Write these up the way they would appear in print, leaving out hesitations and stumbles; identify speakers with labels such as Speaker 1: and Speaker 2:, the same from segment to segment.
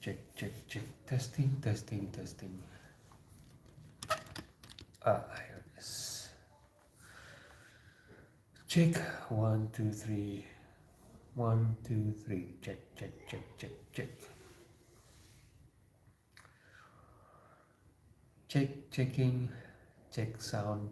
Speaker 1: check. Testing. Here it is. Check. 1, 2, 3. 1, 2, 3. Check. Checking. Check sound.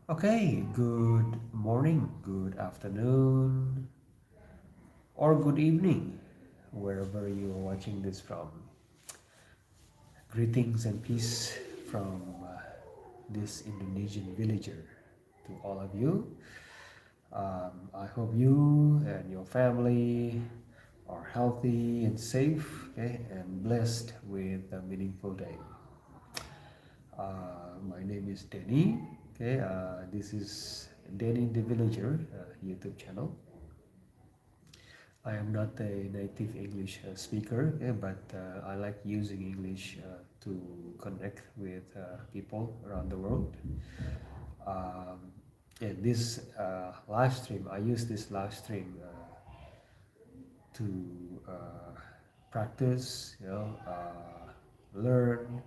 Speaker 1: Okay, good morning, good afternoon, or good evening, wherever you are watching this from. Greetings and peace from this Indonesian villager to all of you. I hope you and your family are healthy and safe, okay, and blessed with a meaningful day. My name is Denny. Okay, this is Denny the Villager YouTube channel. I am not a native English speaker, but I like using English to connect with people around the world. And this live stream, I use this live stream to practice, learn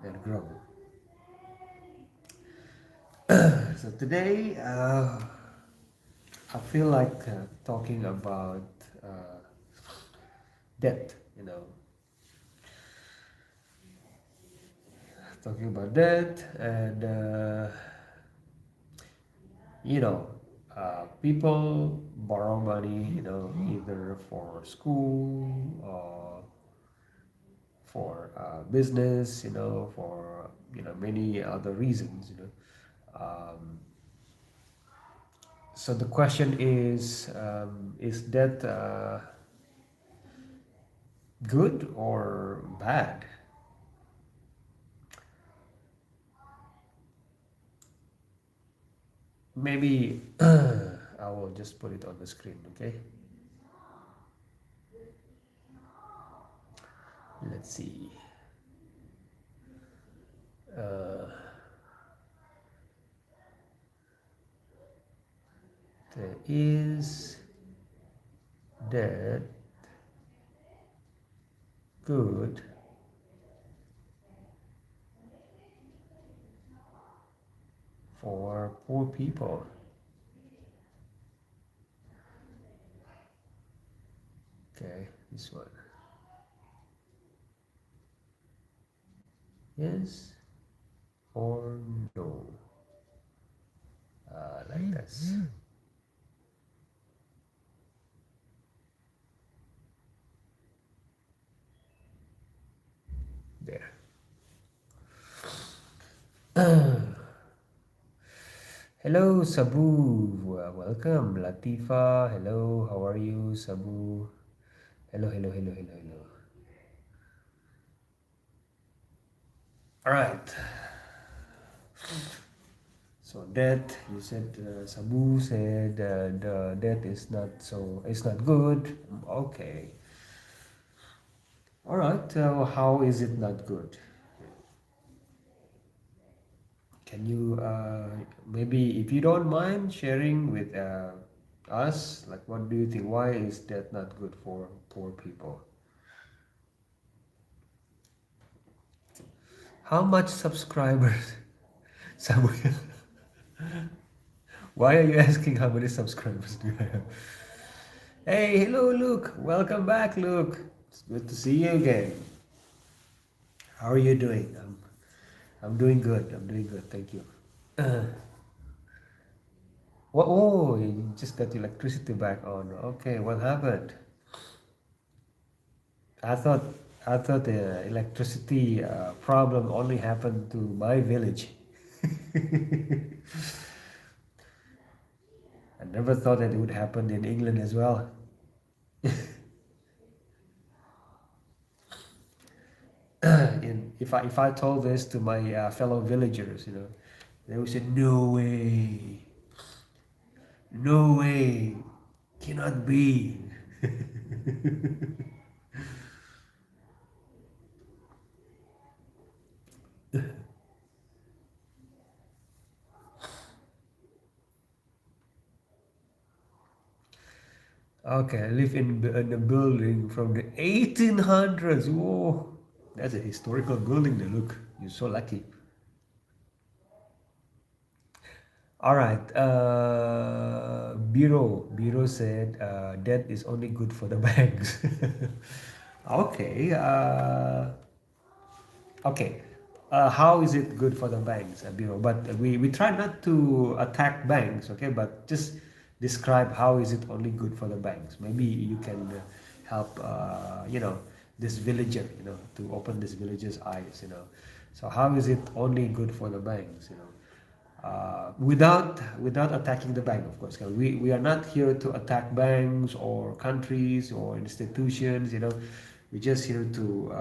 Speaker 1: and grow. So today, I feel like talking about debt, talking about debt and people borrow money, either for school or for business, for many other reasons, so the question is that good or bad? Maybe I will just put it on the screen, okay? Let's see. There is that good for poor people. Okay, this one. Yes or no? Like this. There. Hello, Sabu. Welcome, Latifa. Hello, how are you, Sabu? Hello. All right. So debt, you said Sabu said the debt is not good. Okay. All right. How is it not good? Can you maybe, if you don't mind, sharing with us, like, what do you think? Why is that not good for poor people? How much subscribers? Sabu, why are you asking how many subscribers do you have? Hey, hello, Luke. Welcome back, Luke. It's good to see you again. How are you doing? I'm doing good. Thank you. Oh, you just got electricity back on. Okay, what happened? I thought I thought the electricity problem only happened to my village. I never thought that it would happen in England as well. And if I told this to my fellow villagers, they would say, no way, cannot be. Okay, I live in a building from the 1800s. Whoa, that's a historical building. They look, you're so lucky. All right. Bureau said debt is only good for the banks. Okay. Okay. How is it good for the banks, Bureau? But we try not to attack banks, okay? But just describe how is it only good for the banks. Maybe you can help, this villager, to open this villager's eyes, So how is it only good for the banks, without attacking the bank, of course. 'Cause we are not here to attack banks or countries or institutions. We're just here to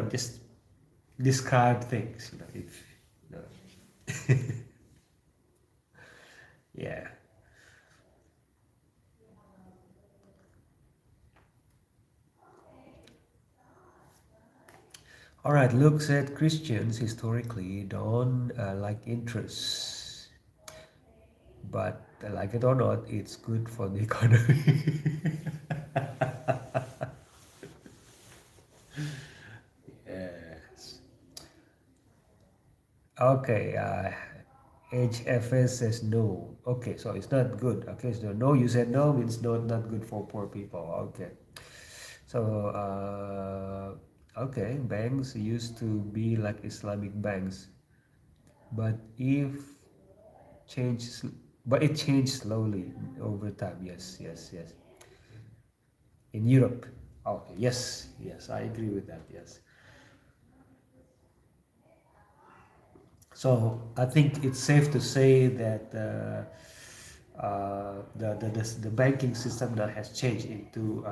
Speaker 1: just describe things. If you know, yeah. All right. Luke said Christians historically don't like interest, but like it or not, it's good for the economy. Yes. Okay, HFS says no. Okay, so it's not good. Okay, so no, you said no means not good for poor people. Okay. So, okay, banks used to be like Islamic banks, but if change, but it changed slowly over time. Yes, yes, yes. In Europe. Okay, yes, yes, I agree with that. Yes. So I think it's safe to say that the banking system that has changed into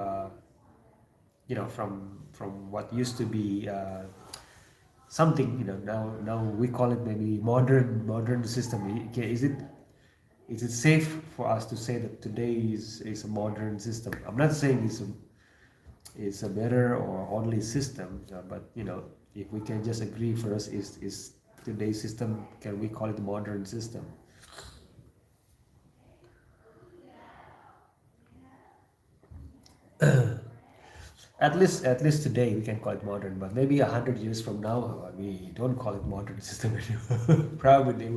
Speaker 1: from what used to be something, now we call it maybe modern system. Is it safe for us to say that today is a modern system? I'm not saying it's a better or only system, but if we can just agree first, is today's system, can we call it modern system? At least today we can call it modern, but maybe 100 years from now, we don't call it modern system anymore. Probably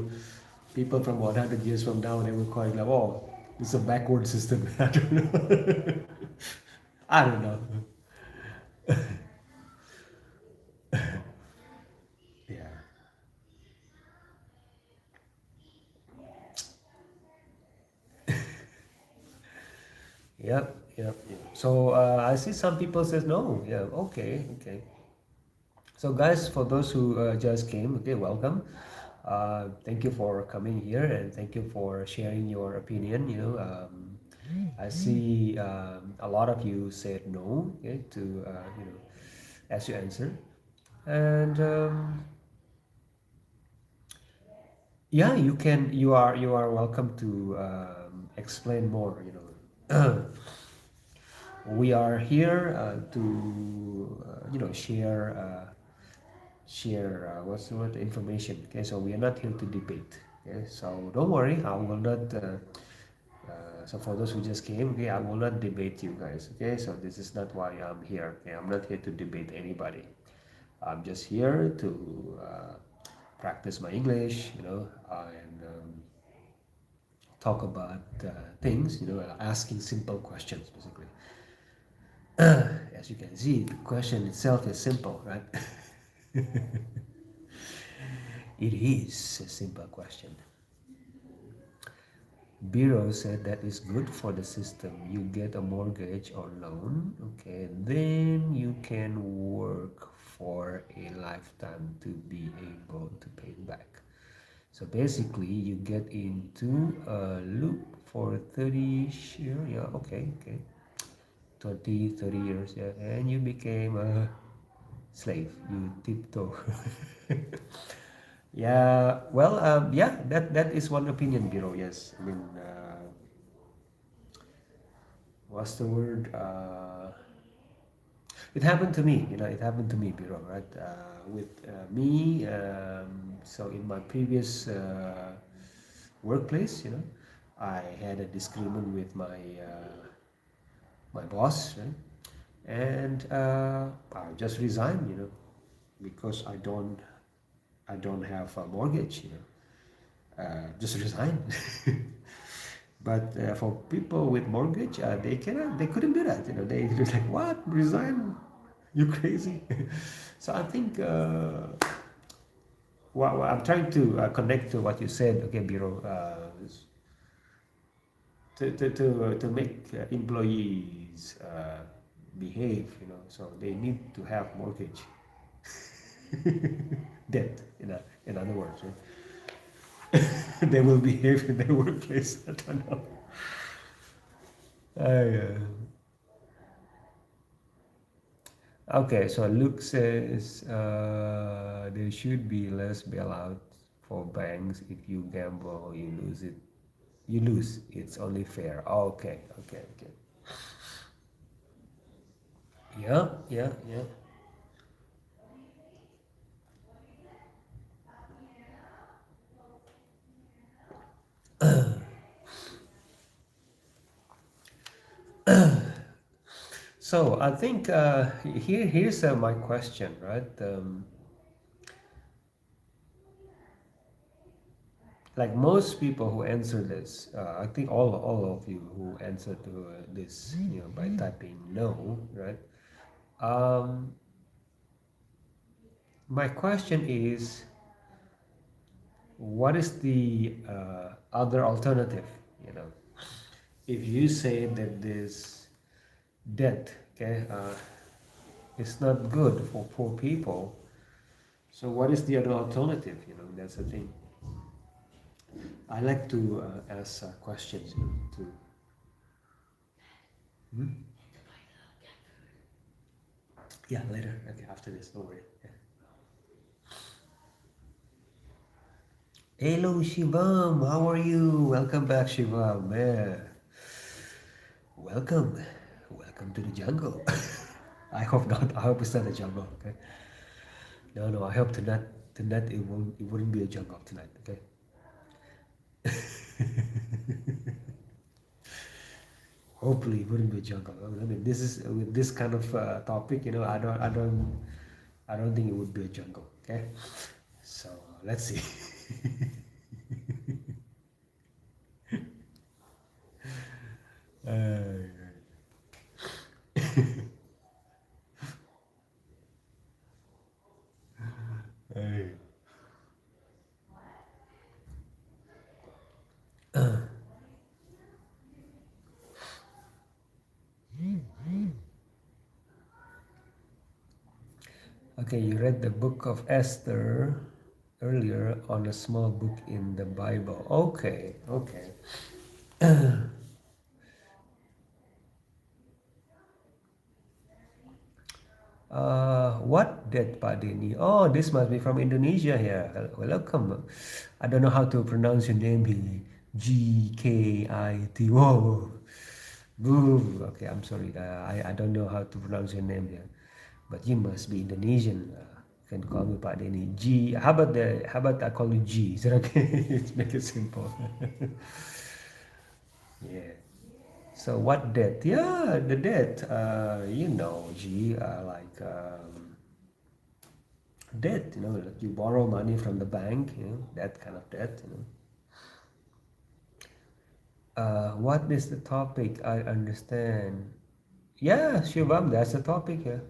Speaker 1: people from 100 years from now, they will call it like, oh, it's a backward system. I don't know. I don't know. Yeah. Yep. Yep. Yep. So I see some people says no. Yeah. Okay. Okay. So, guys, for those who just came, okay, welcome. Thank you for coming here and thank you for sharing your opinion. I see a lot of you said no, okay, to as you answer, and yeah, you are welcome to explain more. We are here to share what's the word, information. Okay, so we are not here to debate. Okay, so don't worry, I will not so for those who just came, okay, I will not debate you guys. Okay, so this is not why I'm here. Okay, I'm not here to debate anybody. I'm just here to practice my English, and talk about things, asking simple questions basically. As you can see, the question itself is simple, right? It is a simple question. Bureau said that is good for the system. You get a mortgage or loan, okay, then you can work for a lifetime to be able to pay it back. So basically, you get into a loop for 30 years, yeah, okay, 20, 30 years, yeah, and you became a slave. You tiptoe. Yeah, well, yeah, that is one opinion, Bureau. Yes, I mean, what's the word? It happened to me, it happened to me, Bureau, right? With me, so in my previous workplace, I had a disagreement with my my boss, right? And I just resigned, because I don't have a mortgage, just resign. But for people with mortgage, they couldn't do that. They're like, what, resign? You crazy? So I think what I'm trying to connect to what you said, okay, Biro, to make employees behave, so they need to have mortgage debt. In other words, right? They will behave in their workplace. I don't know. Okay, so Luke says there should be less bailout for banks. If you gamble, you lose it. You lose. It's only fair. Okay, okay, okay. Yeah, yeah, yeah. So I think here's my question, right? Like most people who answer this, I think all of you who answer to this, by typing no, right? Um, my question is, what is the other alternative? You know, if you say that this debt, okay, is not good for poor people, so what is the other alternative? That's the thing. I like to ask questions to. Hmm? Yeah, later. Okay, after this, don't worry. Yeah. Hello, Shivam. How are you? Welcome back, Shivam. Man, welcome. Welcome to the jungle. I hope not. I hope it's not a jungle. Okay. No, no. I hope tonight it wouldn't be a jungle tonight. Okay. Hopefully, it wouldn't be a jungle. I mean, this is with this kind of topic. I don't think it would be a jungle. Okay. So let's see. Uh, uh, Okay, you read the book of Esther earlier on a small book in the Bible. Okay, okay. What did Pak Denny? Oh, this must be from Indonesia here. Welcome. I don't know how to pronounce your name here. Gkit. Whoa. Boo. Okay, I'm sorry. I don't know how to pronounce your name here. But you must be Indonesian. You can call me Pak Denny. G. How about I call you G? Is that okay? Let's make it simple. Yeah. So what debt? Yeah, the debt. G. Like debt. Like you borrow money from the bank. That kind of debt. What is the topic? I understand. Yeah, Shivam, that's the topic. Yeah.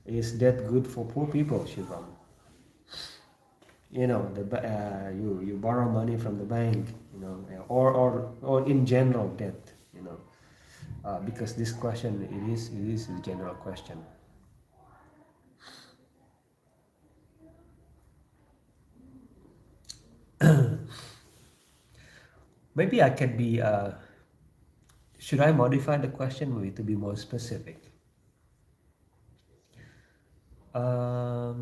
Speaker 1: Is that good for poor people, Shivam? You borrow money from the bank, or in general debt, because this question it is a general question. Maybe I can be. Should I modify the question maybe to be more specific? Let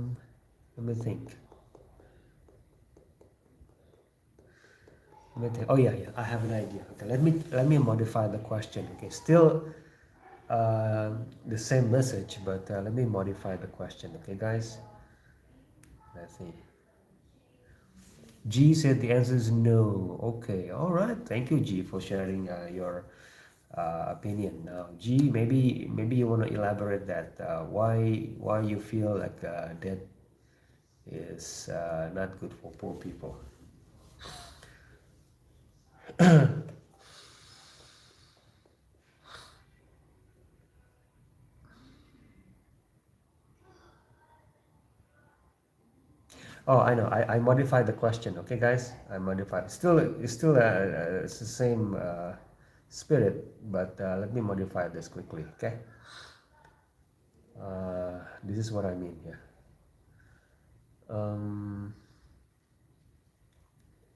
Speaker 1: me think. Oh yeah, yeah. I have an idea. Okay, let me modify the question. Okay, still the same message, but let me modify the question. Okay, guys. Let's see. G said the answer is no. Okay, all right. Thank you, G, for sharing your opinion. Now, G, maybe you want to elaborate that. Why you feel like that is not good for poor people. Oh, I know. I modified the question. Okay, guys, I modified. It's the same spirit, but let me modify this quickly. Okay. This is what I mean here. Um,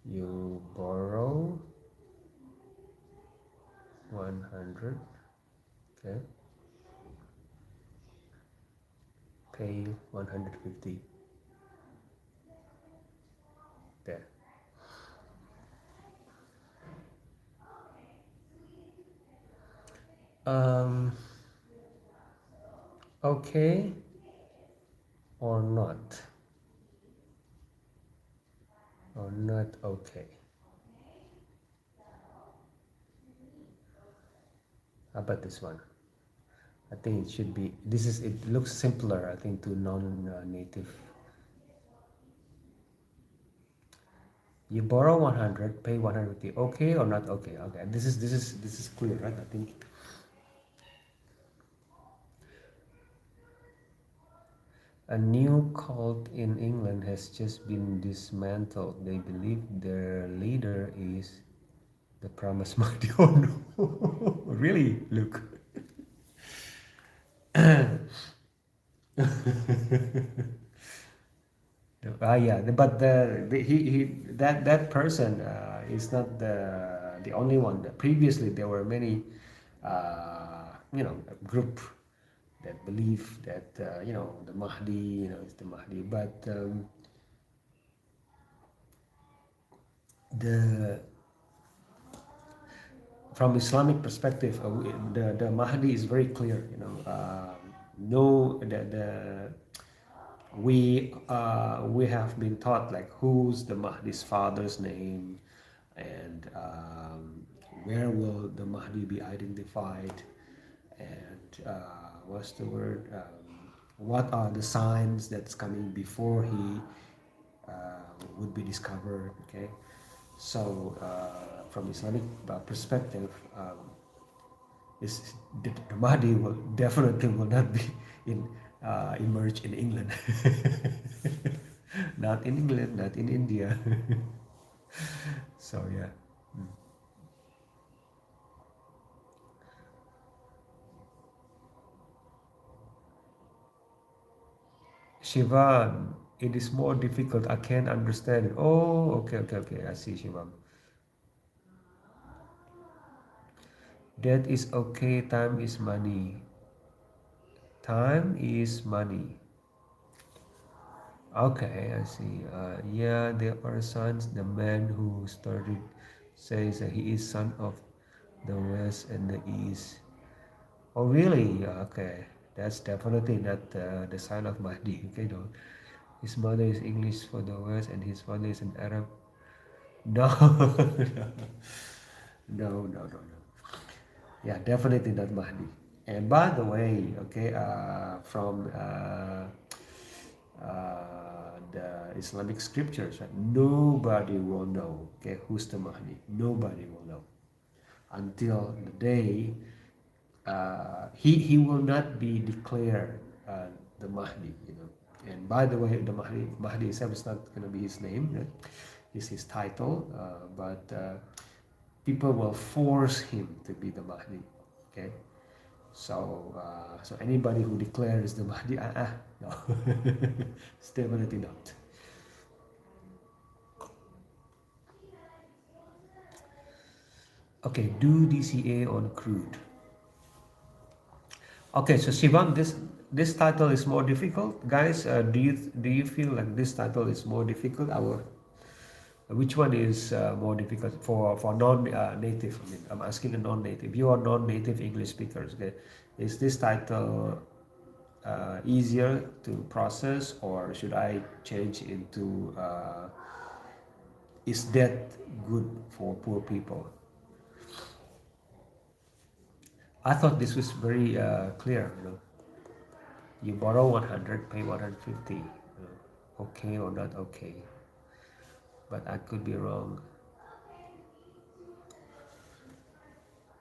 Speaker 1: you borrow 100. Okay. Pay 150. There. Um, okay or not? Or not okay? How about this one? I think it should be, it looks simpler, I think, to non-native. You borrow 100, pay 150. Okay or not okay? Okay, this is clear, right? I think. A new cult in England has just been dismantled. They believe their leader is the promised Mahdi. Oh no! Really, Luke? Yeah, but he that person is not the only one. Previously, there were many, a group that believe that the Mahdi, is the Mahdi. But the from Islamic perspective, the Mahdi is very clear. No, we have been taught like who's the Mahdi's father's name, and where will the Mahdi be identified, and what's the word? What are the signs that's coming before he would be discovered? Okay, so from Islamic perspective, is the Mahdi will definitely will not be in emerge in England, not in England, not in India. So yeah. Shivan, it is more difficult. I can't understand it. Oh, okay. I see, Shivan. That is okay. Time is money. Time is money. Okay, I see. Yeah, there are sons. The man who started says that he is son of the West and the East. Oh, really? Okay, that's definitely not the son of Mahdi. Okay, no. His mother is English for the West, and his father is an Arab. No, no. Yeah, definitely not Mahdi. And by the way, okay, from the Islamic scriptures, right, nobody will know, okay, who's the Mahdi. Nobody will know until the day he will not be declared the Mahdi. And by the way, the Mahdi itself is not going to be his name. Right? It's his title, but people will force him to be the Mahdi. Okay, so anybody who declares the Mahdi, no, it's definitely not. Okay, do DCA on crude. Okay, so Shivam, this title is more difficult, guys. Do you feel like this title is more difficult? Which one is more difficult for non-native? I mean, I'm asking a non-native. You are non-native English speakers. Okay, is this title easier to process, or should I change into is that good for poor people? I thought this was very clear. You borrow 100, pay 150. Okay or not okay? But I could be wrong.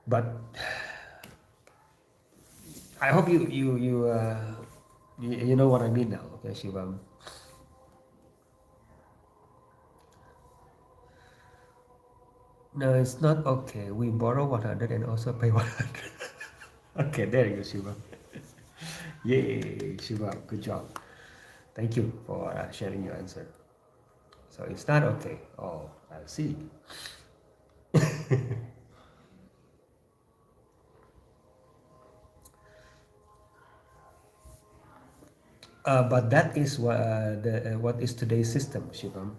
Speaker 1: But I hope you know what I mean now. Okay, Shivam. No, it's not okay. We borrow 100 and also pay 100. Okay, there you go, Shivam. Yay, Shivam. Good job. Thank you for sharing your answer. So it's not okay. Oh, I see. But that is what is today's system, Shivam.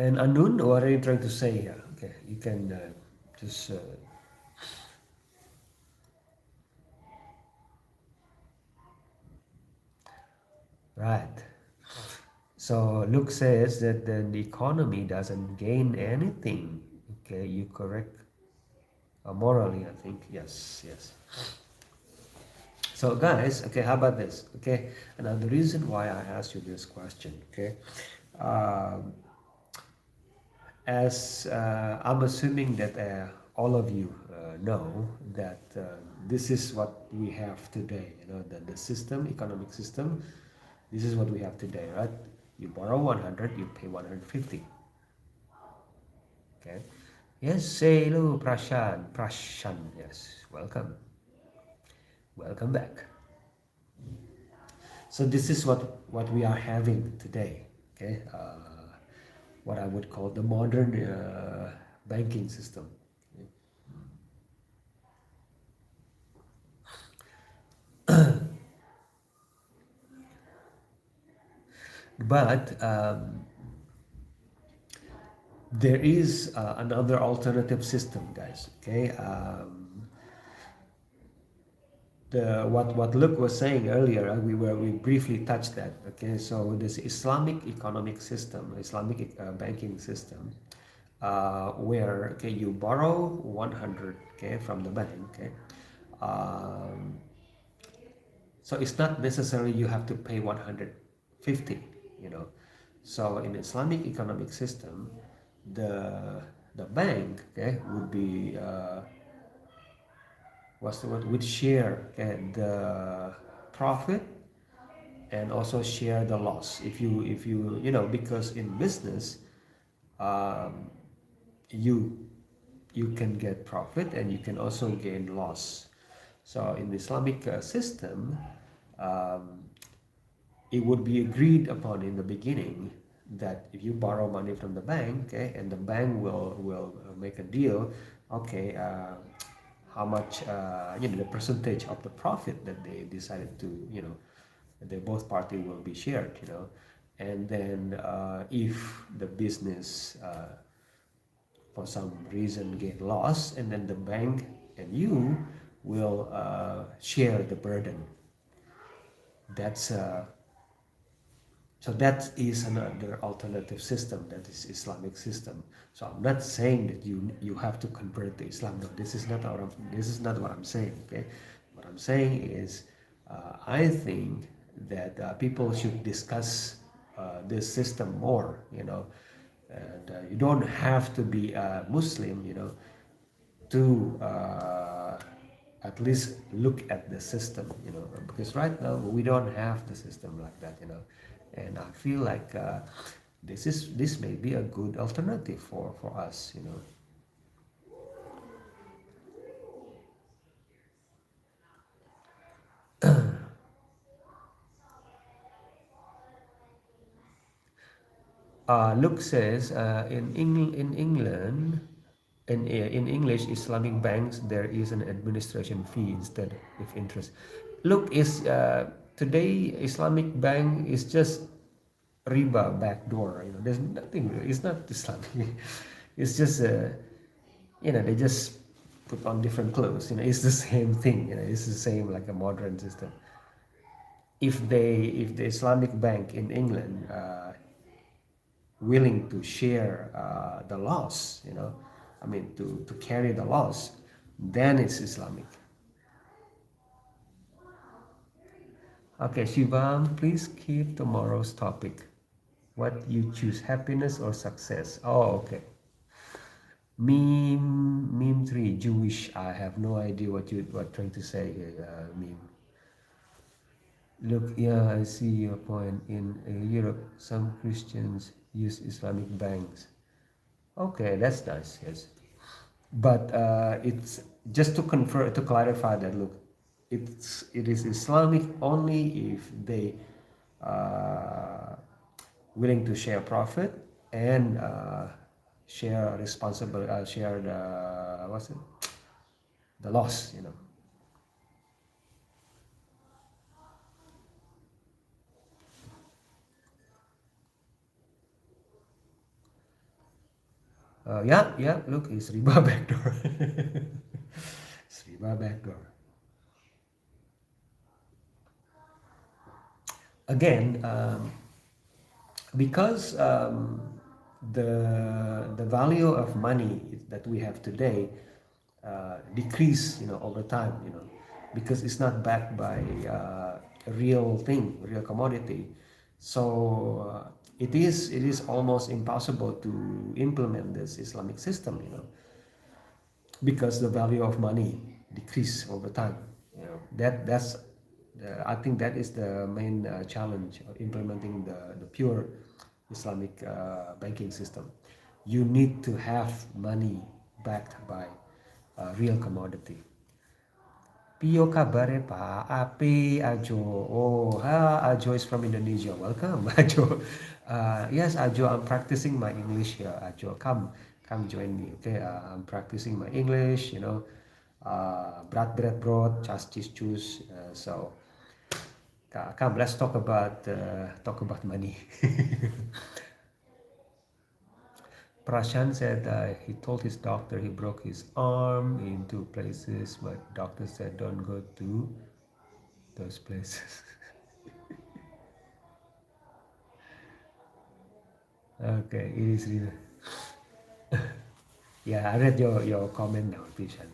Speaker 1: And Anun, what are you trying to say here? Okay, you can just right. So Luke says that the economy doesn't gain anything. Okay, you correct. Morally, I think yes, yes. So guys, okay, how about this? Okay, and now the reason why I asked you this question, okay, um, as I'm assuming that all of you know that this is what we have today. The system, economic system. This is what we have today, right? You borrow 100, you pay 150. Okay. Yes, say hello, Prashan. Prashan, yes. Welcome. Welcome back. So this is what we are having today. Okay. What I would call the modern banking system. But there is another alternative system, guys. Okay. The what Luke was saying earlier, we briefly touched that. Okay, so this Islamic economic system, Islamic banking system, where okay you borrow 100 okay from the bank. Okay, um, so it's not necessarily you have to pay 150. You know, so in Islamic economic system, the bank okay would be what's the word would share the profit and also share the loss if you because in business um, you you can get profit and you can also gain loss. So in the Islamic system, um, it would be agreed upon in the beginning that if you borrow money from the bank, okay, and the bank will make a deal, okay, how much the percentage of the profit that they decided to they both party will be shared, and then if the business for some reason get lost, and then the bank and you will share the burden. That's so that is another alternative system, that is Islamic system. So I'm not saying that you have to convert to Islam. No, this is not what I'm saying. Okay, what I'm saying is I think that people should discuss this system more. And you don't have to be a Muslim, to at least look at the system, because right now we don't have the system like that, and I feel like this may be a good alternative for us, Luke says in England, in English Islamic banks, there is an administration fee instead of interest. Look, is today Islamic bank is just riba backdoor. There's nothing. It's not Islamic. It's just they just put on different clothes. It's the same thing. It's the same like a modern system. If the Islamic bank in England willing to share the loss, you know, I mean to carry the loss, then it's Islamic. Okay, Shivam, please keep tomorrow's topic. What you choose, happiness or success? Oh, okay. Meme 3, Jewish. I have no idea what you were trying to say here, meme. Look, yeah, I see your point. In Europe, some Christians use Islamic banks. Okay, that's nice, yes. But it's just to confer to clarify that, look, it is Islamic only if they uh, willing to share profit and share responsible share the what's it, the loss, you know. Yeah, yeah, look, it's riba backdoor. It's riba backdoor. Again, because the value of money that we have today decrease, you know, over time, you know, because it's not backed by a real thing, real commodity. So it is almost impossible to implement this Islamic system, you know, because the value of money decrease over time. You know, that's I think that is the main challenge of implementing the pure Islamic banking system. You need to have money backed by real commodity. Pio kabare pa api Ajo. Oh, Ajo is from Indonesia. Welcome, Ajo. Yes, Ajo, I'm practicing my English here. Ajo, come join me. Okay, I'm practicing my English. You know, brat brat brot, chas chis chus. So, come, let's talk about money. Prashant said he told his doctor he broke his arm in two places, but doctor said don't go to those places. Okay, it is really. Yeah, I read your comment now, Prashant.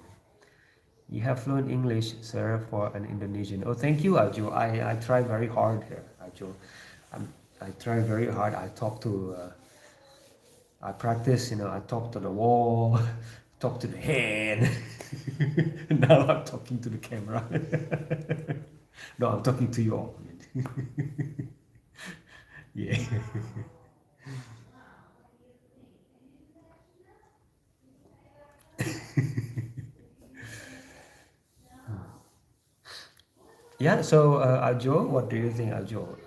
Speaker 1: You have fluent English, sir, for an Indonesian. Oh, thank you, Ajo. I try very hard here, Ajo. I try very hard. I practice, you know, I talk to the wall, talk to the hand. Now I'm talking to the camera. No, I'm talking to you all. Yeah. Yeah, so Ajo, what do you think, Ajo?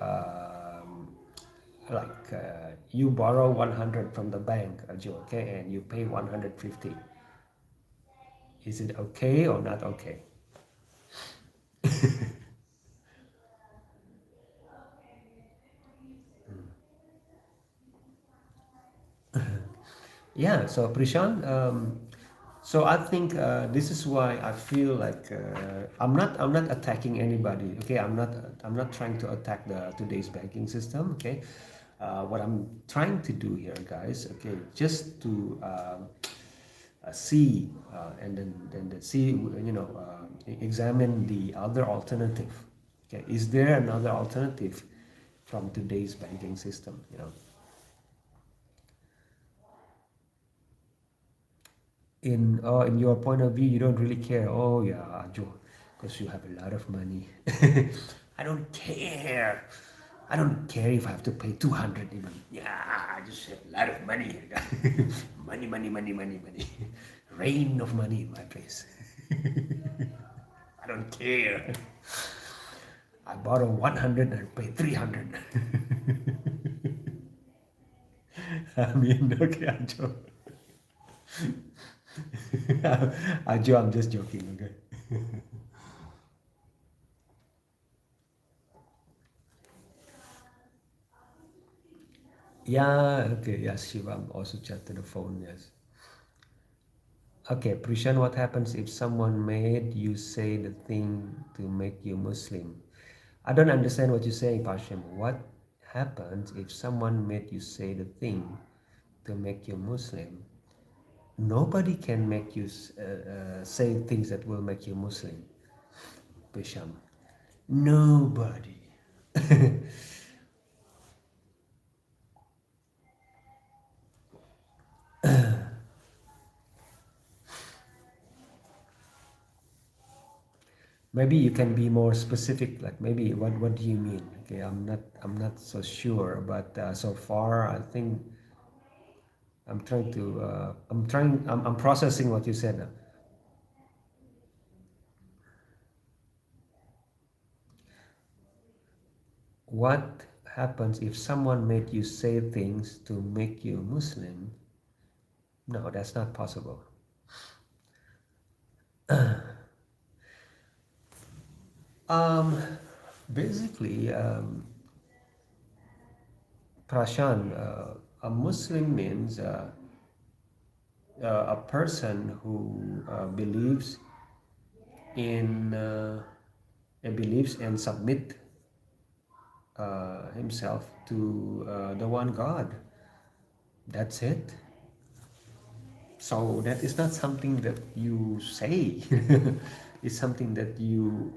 Speaker 1: You borrow 100 from the bank, Ajo, okay, and you pay 150. Is it okay or not okay? Yeah, so Prishan, so I think this is why I feel like I'm not attacking anybody. Okay, I'm not trying to attack the today's banking system. Okay, what I'm trying to do here, guys. Okay, just to see and then see, you know, examine the other alternative. Okay, is there another alternative from today's banking system? You know, in your point of view, you don't really care. Oh yeah, Joe, because you have a lot of money. I don't care. I don't care if I have to pay 200 even. Yeah, I just have a lot of money. Money, money, money, money, money. Rain of money in my place. I don't care. I borrow 100 and pay 300. I mean, okay, Joe. Joe, I'm just joking, okay? Yeah, okay, yes, Shiva, I'm also chat to the phone, yes. Okay, Prishan, what happens if someone made you say the thing to make you Muslim? I don't understand what you're saying, Pashim. What happens if someone made you say the thing to make you Muslim? Nobody can make you say things that will make you Muslim, Bisham. Nobody. Maybe you can be more specific, like maybe what do you mean? Okay, I'm not so sure, but so far I think I'm processing what you said now. What happens if someone made you say things to make you Muslim? No, that's not possible. Um, basically, Prashan, a Muslim means a person who in believes and submit himself to the one God. That's it. So that is not something that you say. It's something that you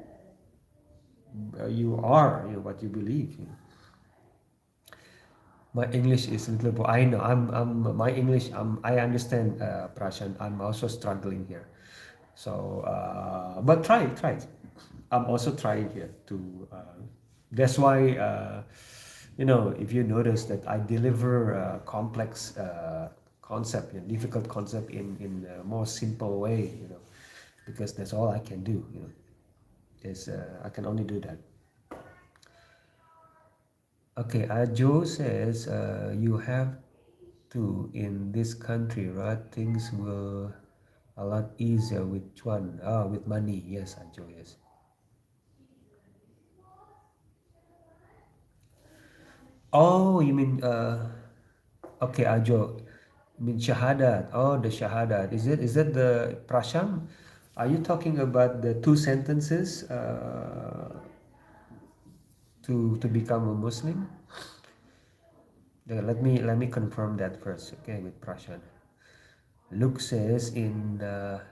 Speaker 1: are, what you believe. My English is a little. I know. My English. I understand, Prashan. I'm also struggling here. So, but try. I'm also trying here to. That's why, if you notice that I deliver complex concept, difficult concept in a more simple way, because that's all I can do. Is I can only do that. Okay, Joe says you have to in this country, right? Things will a lot easier with one. With money. Yes, Joe. Yes. Oh, you mean okay, Ajo. You mean shahadat. Oh, the shahadat. Is that the prasham? Are you talking about the two sentences to become a Muslim? Let me confirm that first, okay, with Prashan. Luke says in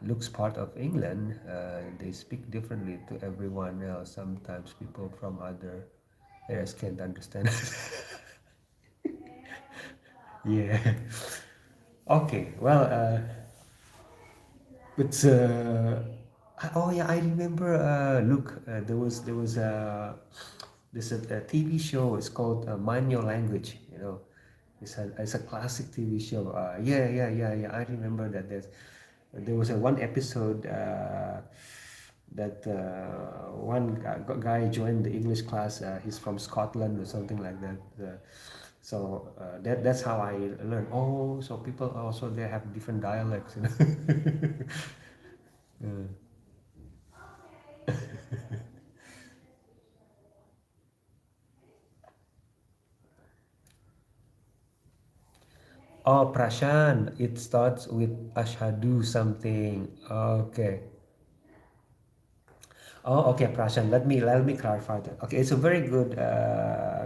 Speaker 1: Luke's part of England, they speak differently to everyone else. Sometimes people from other areas can't understand. Yeah. Okay. Well, but oh yeah, I remember. Look, there was there's a TV show. It's called Mind Your Language. It's a classic TV show. Yeah. I remember that. There was a one episode that one guy joined the English class. He's from Scotland or something like that. So that's how I learned. Oh, so people also they have different dialects. Yeah. Oh, Prashan, it starts with Ashadu something. Okay. Oh, okay, Prashan. Let me clarify that. Okay, it's a very good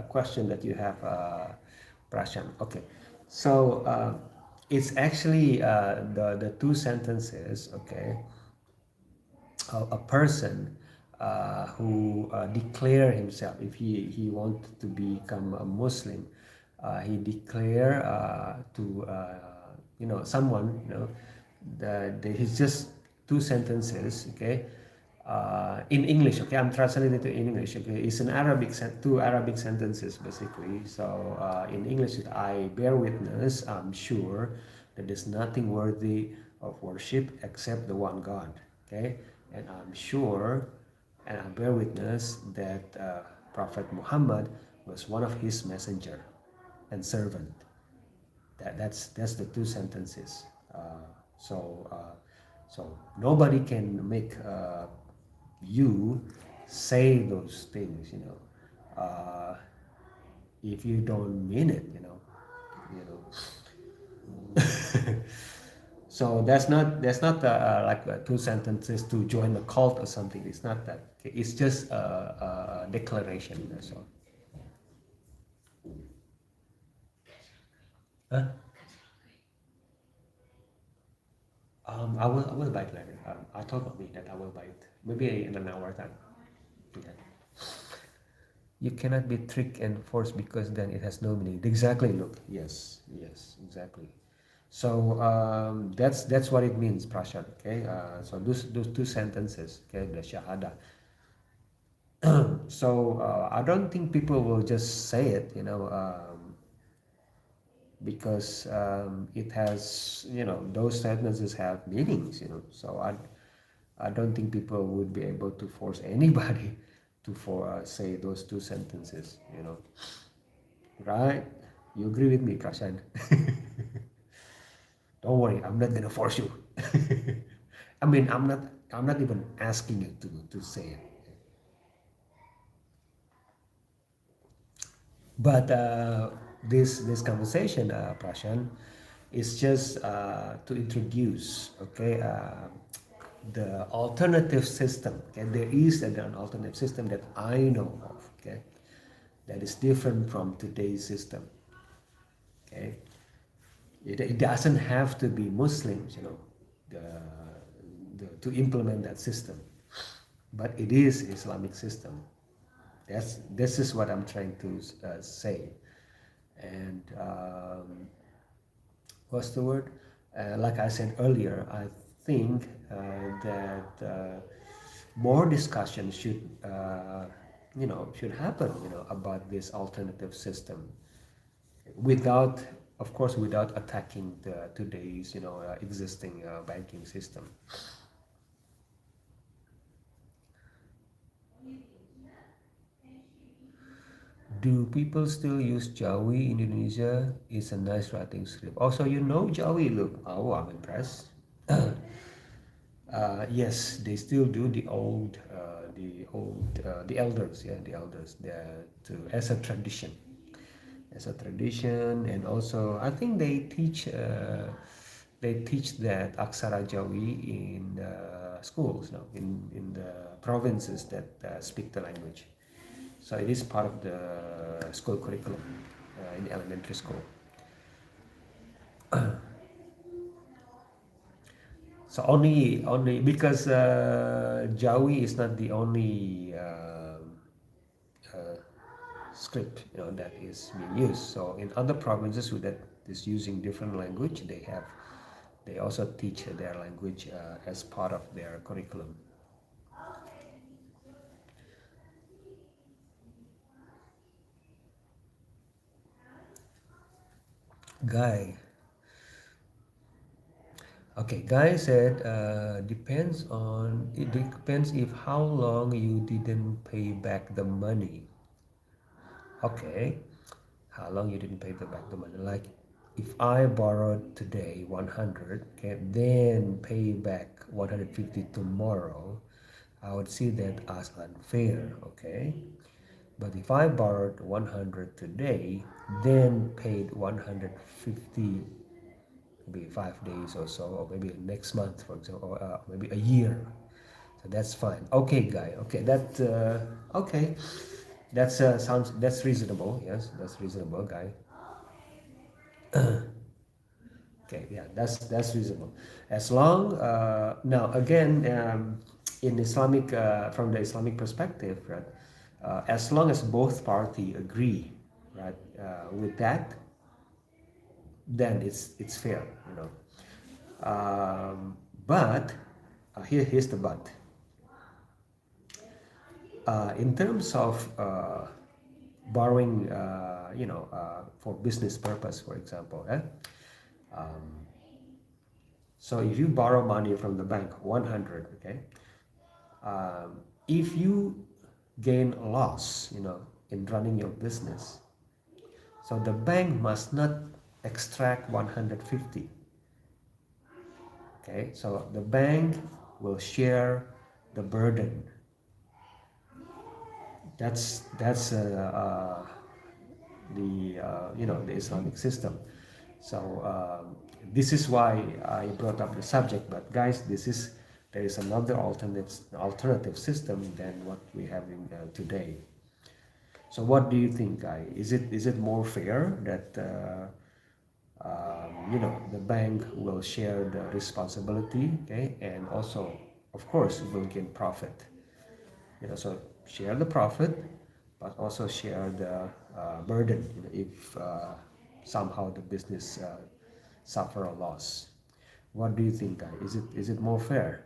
Speaker 1: question that you have, Prashan. Okay, so it's actually the two sentences. Okay, a person who declare himself if he want to become a Muslim, he declare to someone that he's just two sentences. Okay, in English. Okay, I'm translating it to English. Okay, it's an two Arabic sentences basically. So in English, I bear witness. I'm sure that there's nothing worthy of worship except the one God. Okay, and I'm sure, and I bear witness that Prophet Muhammad was one of his messenger and servant. That's the two sentences. So so nobody can make you say those things, if you don't mean it, So that's not like two sentences to join a cult or something. It's not that. It's just a declaration. That's all. Huh? I will buy it later. I told mommy that I will buy it. Maybe in an hour time. Yeah. You cannot be tricked and forced because then it has no meaning. Exactly, look. Yes, yes, exactly. So that's what it means, Prashant. Okay. So those two sentences, okay, the Shahada. So I don't think people will just say it, because it has, those sentences have meanings, So I don't think people would be able to force anybody to say those two sentences, right? You agree with me, Prashant? Don't worry, I'm not gonna force you. I mean, I'm not even asking you to say it. But this conversation, Prashant, is just to introduce, okay, the alternative system. Okay, there is an alternative system that I know of. Okay, that is different from today's system. Okay, it doesn't have to be Muslims, to implement that system, but it is Islamic system. This is what I'm trying to say. And what's the word? Like I said earlier, I think that more discussion should happen, about this alternative system, without, of course, without attacking the today's, existing banking system. Do people still use Jawi in Indonesia? It's a nice writing script. Also, Jawi, look. Oh, I'm impressed. Yes, they still do the elders, yeah, the elders, as a tradition, and also I think they teach that Aksara Jawi in schools now in the provinces that speak the language. So it is part of the school curriculum in elementary school. So only because Jawi is not the only uh, script, that is being used. So in other provinces that is using different language, they also teach their language as part of their curriculum. Guy, okay, Guy said it depends if how long you didn't pay back the money. Okay, how long you didn't pay back the money? Like if I borrowed today 100, okay, then pay back 150 tomorrow, I would see that as unfair, okay? But if I borrowed 100 today, then paid 150 maybe 5 days or so, or maybe next month, for example, or maybe a year. So that's fine. Okay, Guy. Okay, okay. That's reasonable. Yes, that's reasonable, Guy. Okay, yeah, that's reasonable. As long now again, in Islamic from the Islamic perspective, right? As long as both party agree, right, with that, then it's fair, but here's the but. In terms of borrowing, for business purpose, for example, so if you borrow money from the bank, 100, okay, if you gain a loss, in running your business, so the bank must not extract 150. Okay, so the bank will share the burden. That's the Islamic system. So this is why I brought up the subject. But guys, there is another alternative system than what we have in today. So what do you think, guy? Is it more fair that The bank will share the responsibility, okay, and also, of course, will gain profit. So share the profit, but also share the burden, if somehow the business suffer a loss. What do you think, guy? Is it more fair?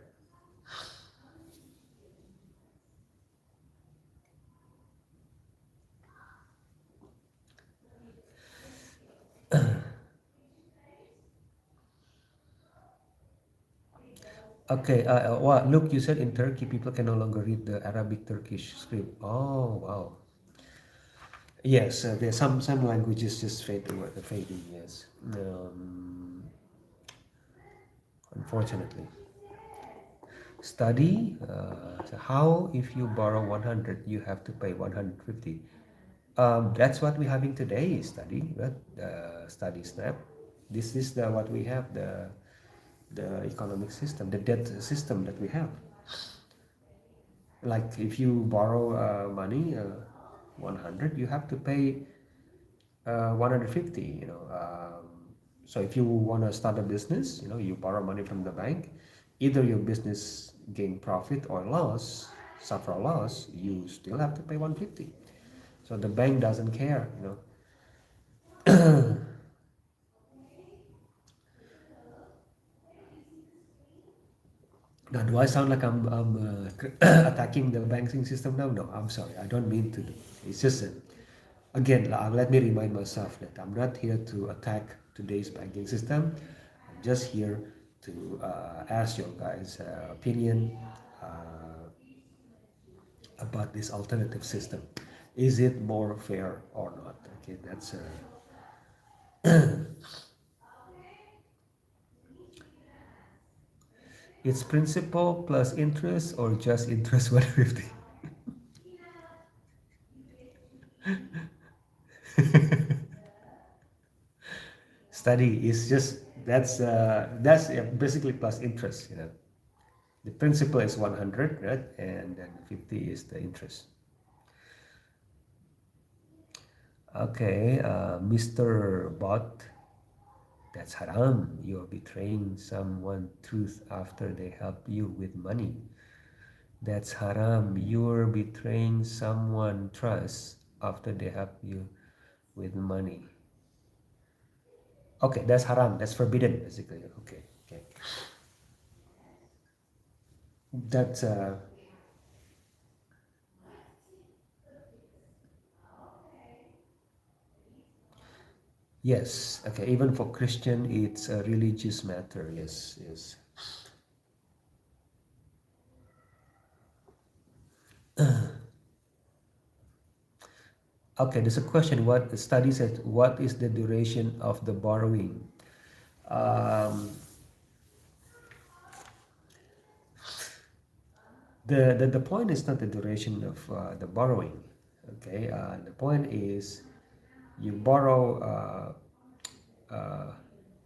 Speaker 1: Okay, well, look, you said in Turkey people can no longer read the Arabic Turkish script. Oh, wow. Yes, there's some languages just fading. Yes, unfortunately. Study. So how if you borrow 100, you have to pay 150. That's what we're having today. Study, right? Study snap. This is the what we have, the economic system, the debt system that we have. Like if you borrow money, 100, you have to pay 150. So if you want to start a business, you borrow money from the bank, either your business gain profit or loss, suffer a loss, you still have to pay 150. So the bank doesn't care. Now, do I sound like I'm attacking the banking system now? No, I'm sorry. I don't mean to. It's just again, let me remind myself that I'm not here to attack today's banking system. I'm just here to ask your guys' opinion about this alternative system. Is it more fair or not? Okay, that's it's principal plus interest or just interest 150. Study is just that's basically plus interest. The principal is 100, right, and then 50 is the interest. Okay, Mr. Bot, that's haram. You're betraying someone truth after they help you with money. That's haram. You're betraying someone trust after they help you with money. Okay, that's haram. That's forbidden, basically. Okay, okay. That's yes. Okay, even for Christian, it's a religious matter. Yes, yes. Okay, there's a question. What the study says? What is the duration of the borrowing? Um, the point is not the duration of the borrowing. Okay, the point is you borrow.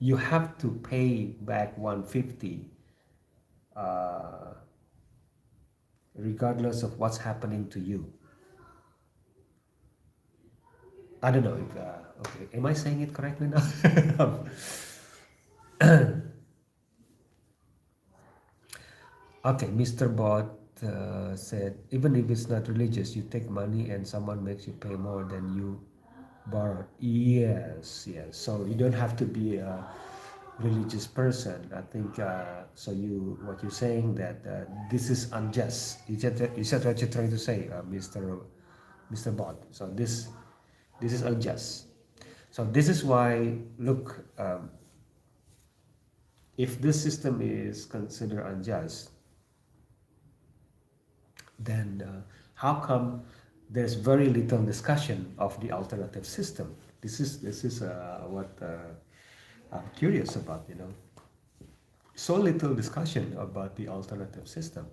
Speaker 1: You have to pay back 150, uh, regardless of what's happening to you. I don't know if okay. Am I saying it correctly now? Okay, Mr. Bot said, even if it's not religious, you take money and someone makes you pay more than you borrowed. Yes, yes. So you don't have to be a religious person. I think so. What you're saying that this is unjust. Is that what you're trying to say, Mr. Bot? So this is unjust. So this is why look. If this system is considered unjust, then how come there's very little discussion of the alternative system? This is what I'm curious about. So little discussion about the alternative system.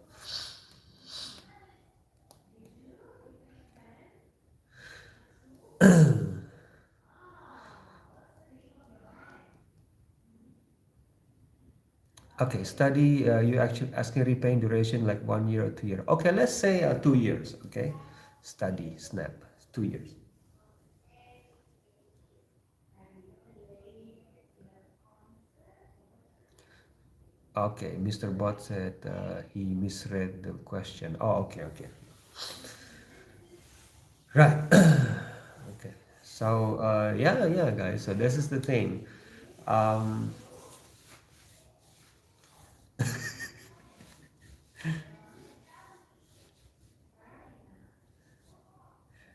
Speaker 1: Okay, study, you actually asking repaying duration like 1 year or 2 year. Okay, let's say 2 years. Okay, study snap 2 years. Okay, Mr. Bot said he misread the question. Oh, okay, okay. Right. Okay. So, yeah, yeah, guys. So this is the thing. Um,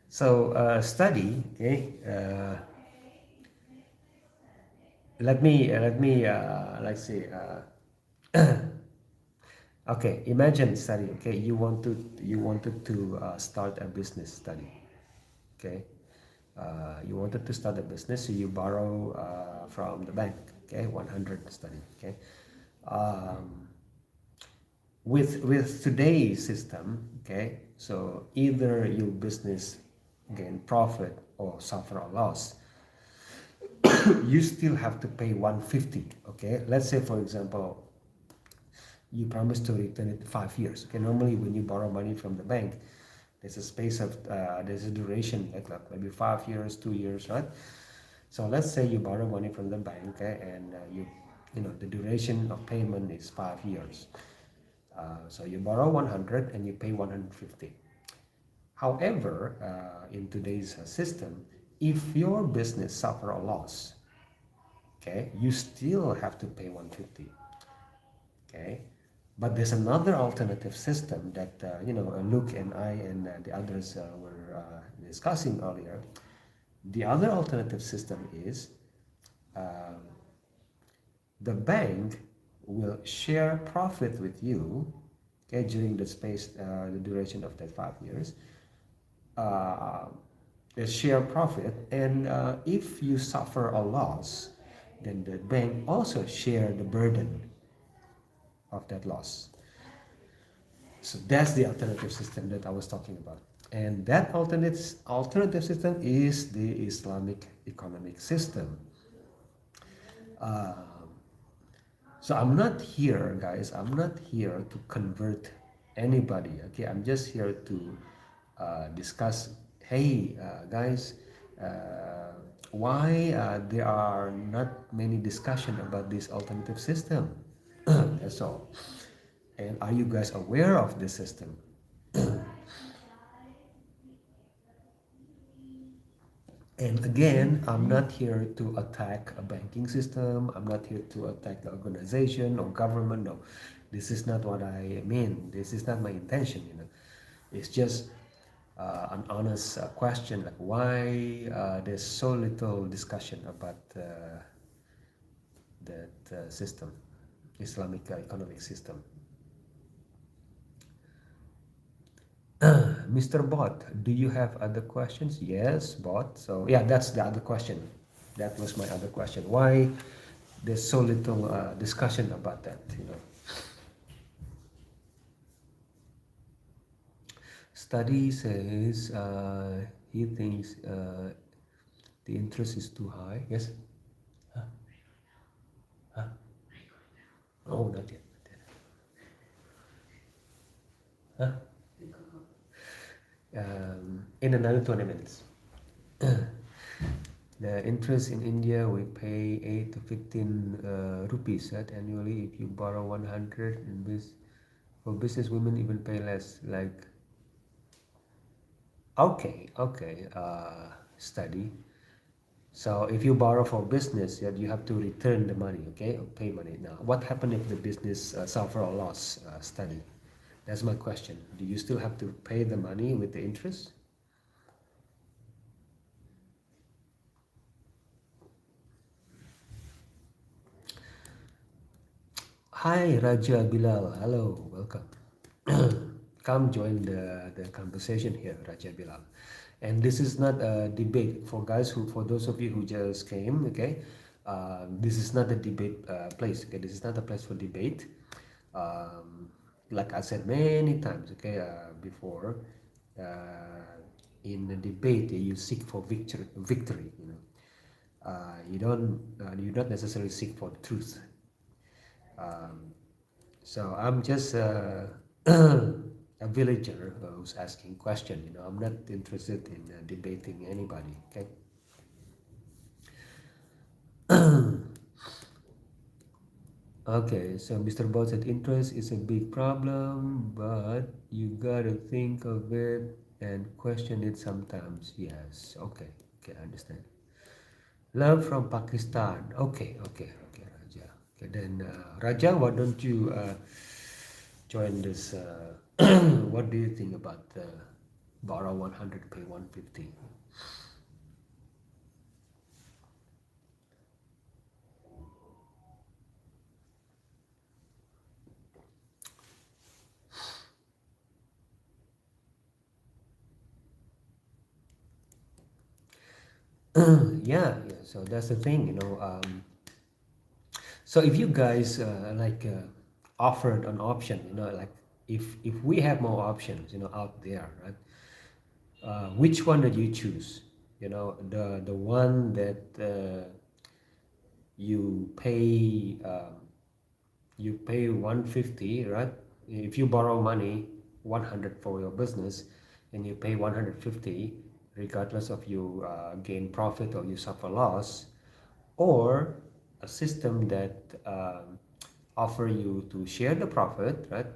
Speaker 1: so, study, okay. Let's see. Okay, imagine study. Okay, you wanted to start a business study. Okay, you wanted to start a business, so you borrow from the bank. Okay, 100 study. Okay, um, with today's system. Okay, so either your business gain profit or suffer a loss, you still have to pay 150. Okay, let's say for example you promise to return it 5 years. Okay, normally when you borrow money from the bank, there's a duration like maybe 5 years, 2 years, right? So let's say you borrow money from the bank, okay, and the duration of payment is 5 years. So you borrow 100 and you pay 150. However, in today's system, if your business suffer a loss, okay, you still have to pay 150. Okay, but there's another alternative system that Luke and I and the others were discussing earlier. The other alternative system is um, the bank will share profit with you, okay, during the duration of that 5 years. uh, they share profit, and if you suffer a loss, then the bank also share the burden of that loss. So that's the alternative system that I was talking about. And that alternative system is the Islamic economic system. Uh, so I'm not here, guys, I'm not here to convert anybody. Okay, I'm just here to discuss, hey, guys, why there are not many discussion about this alternative system. That's all. And are you guys aware of this system? And again, I'm not here to attack a banking system. I'm not here to attack the organization or government. No, this is not what I mean. This is not my intention. It's just an honest question, like why there's so little discussion about that system, Islamic economic system. Mr. Bot, do you have other questions? Yes, Bot. So yeah, that's the other question. That was my other question. Why there's so little discussion about that? Study says he thinks the interest is too high. Yes? Huh? Huh? Oh, not yet. Huh? In another 20 minutes. The interest in India, we pay 8 to 15 rupees annually. If you borrow 100, and for business women even pay less. Like, okay, study. So if you borrow for business, you have to return the money, okay, or pay money. Now, what happens if the business suffer a loss? Study. That's my question. Do you still have to pay the money with the interest? Hi, Raja Bilal. Hello, welcome. Come join the conversation here, Raja Bilal. And this is not a debate for those of you who just came. Okay, this is not a debate place. Okay, this is not a place for debate. Um, like I said many times, okay, before, in a debate you seek for victory. You don't necessarily seek for the truth. Um, so I'm just a villager who's asking question. I'm not interested in debating anybody. Okay. Okay, so Mr. Bot said interest is a big problem, but you gotta think of it and question it sometimes. Yes, okay, okay, I understand. Love from Pakistan. Okay, okay, okay, Raja. Okay, then Raja, why don't you join this? What do you think about borrow 100, pay 150? Yeah, yeah. So that's the thing, you know. So if you guys offered an option, you know, like if we have more options, you know, out there, right? Which one did you choose? You know, the one that you pay you pay 150, right? If you borrow money 100 for your business and you pay 150, regardless of you gain profit or you suffer loss, or a system that offer you to share the profit, right?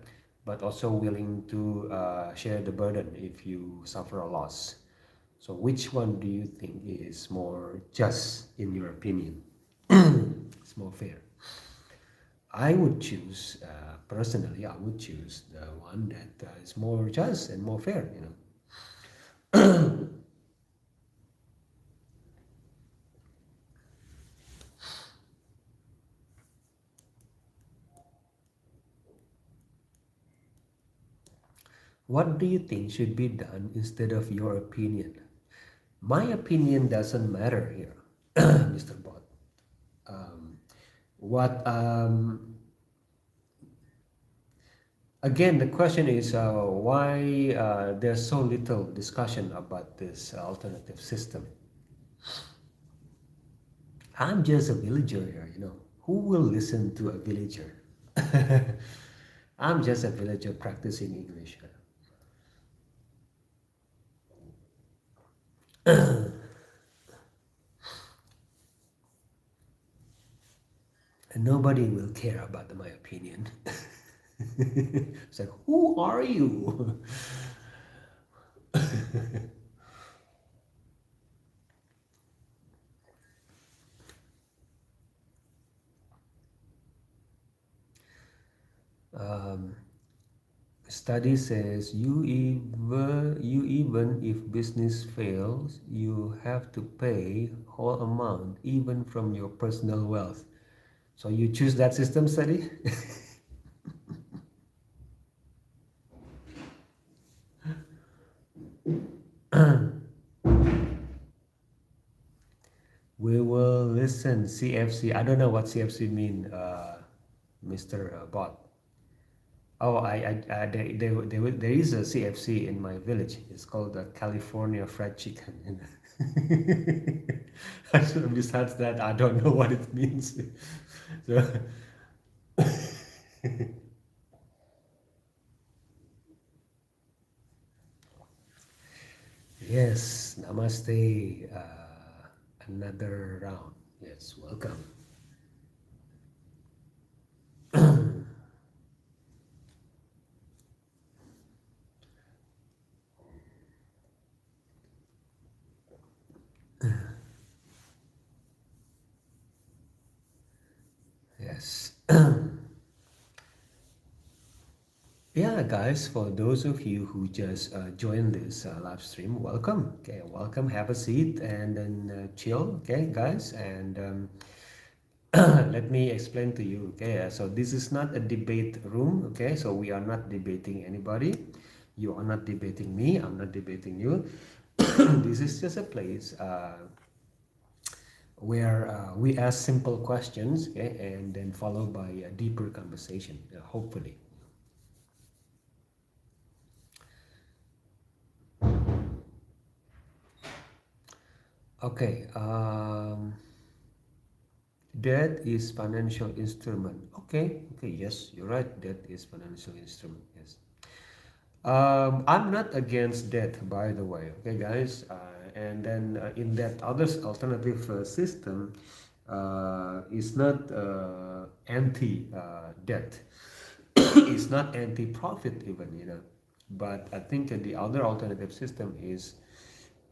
Speaker 1: But also willing to share the burden if you suffer a loss. So which one do you think is more just in your opinion? It's more fair. I would choose, personally, I would choose the one that is more just and more fair, you know. What do you think should be done instead of your opinion? My opinion doesn't matter here, Mr. Bot. Um, what Again, the question is why there's so little discussion about this alternative system. I'm just a villager here, you know. Who will listen to a villager? I'm just a villager practicing English. And nobody will care about my opinion. It's like, who are you? um, Study says you even if business fails, you have to pay whole amount even from your personal wealth. So you choose that system, study. We will listen. CFC. I don't know what CFC mean, Mr. Bot. Oh, there is a CFC in my village. It's called the California Fried Chicken. Besides that, I don't know what it means. So, yes, namaste. Another round. Yes, welcome. Yes. Yeah, guys, for those of you who just joined this live stream, welcome. Okay, welcome. Have a seat and then chill. Okay, guys, and let me explain to you. Okay, so this is not a debate room. Okay, so we are not debating anybody. You are not debating me. I'm not debating you. This is just a place where we ask simple questions, okay, and then followed by a deeper conversation, hopefully. Okay, debt is financial instrument. Okay, okay, yes, you're right. Debt is financial instrument. Yes. I'm not against debt, by the way. Okay, guys. And then in that other alternative system, is not anti debt. It's not anti profit even, you know. But I think that the other alternative system is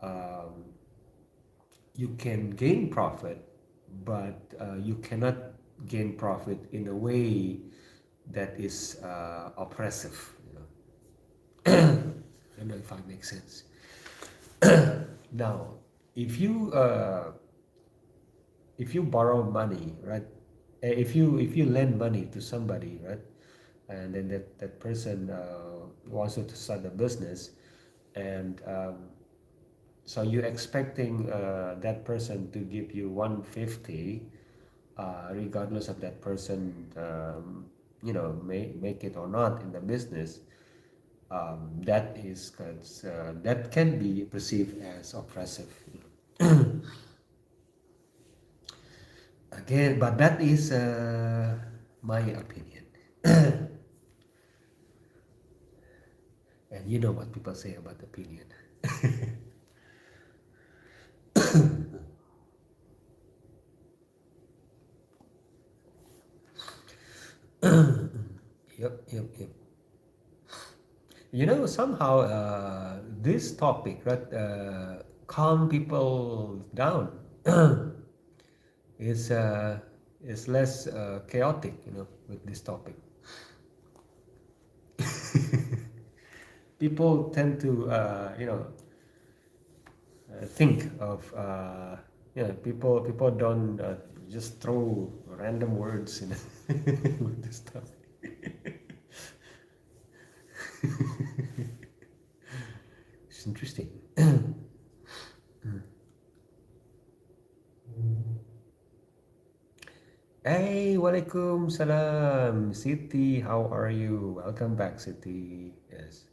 Speaker 1: um, you can gain profit, but you cannot gain profit in a way that is oppressive. You know, I don't know if I make sense. Now, if you uh, if you borrow money, right? If you lend money to somebody, right, and then that person wants you to start a business, and so you're expecting that person to give you 150, regardless of that person, make it or not in the business. That can be perceived as oppressive. Again, but that is my opinion. And you know what people say about opinion. Yep, yep, yep. Somehow this topic, right, calm people down. is is less chaotic, with this topic. People tend to, think of, people don't just throw random words in with this topic. It's interesting. Hey, walaikum salam, Siti. How are you? Welcome back, Siti. Yes.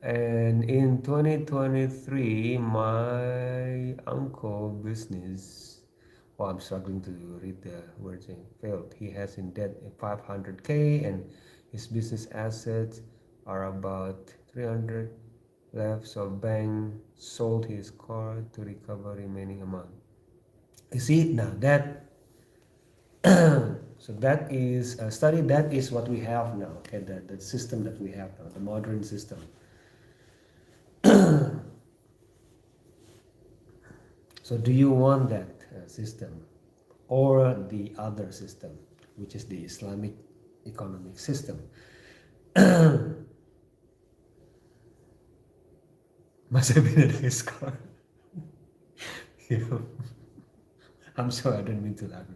Speaker 1: And in 2023, my uncle business, well, I'm struggling to read the words, failed. He has in debt 500K, and his business assets are about 300 left. So bank sold his car to recover remaining amount. You see, now that so that is a study. That is what we have now. Okay, the system that we have now, the modern system. So do you want that system or the other system, which is the Islamic economic system? Must have been a nice car. You know, I'm sorry, I didn't mean to laugh.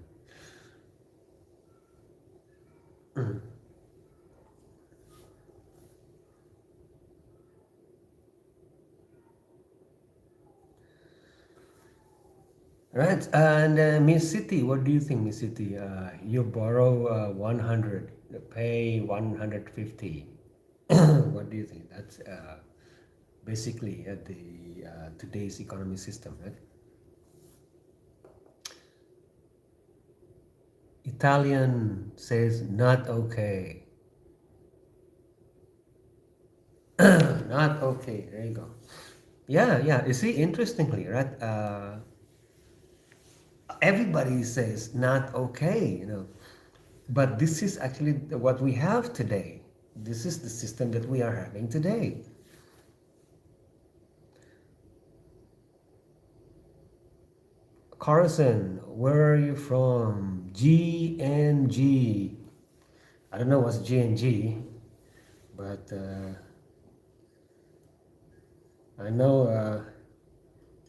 Speaker 1: Right, and Miss City, what do you think, Miss City? You borrow 100, pay 150. What do you think? That's basically the today's economy system, right? Italian says not okay. Not okay. There you go. Yeah, yeah. You see, interestingly, right? Everybody says not okay, but this is actually what we have today. This is the system that we are having today. Carson, where are you from? GNG. I don't know what's GNG, but I know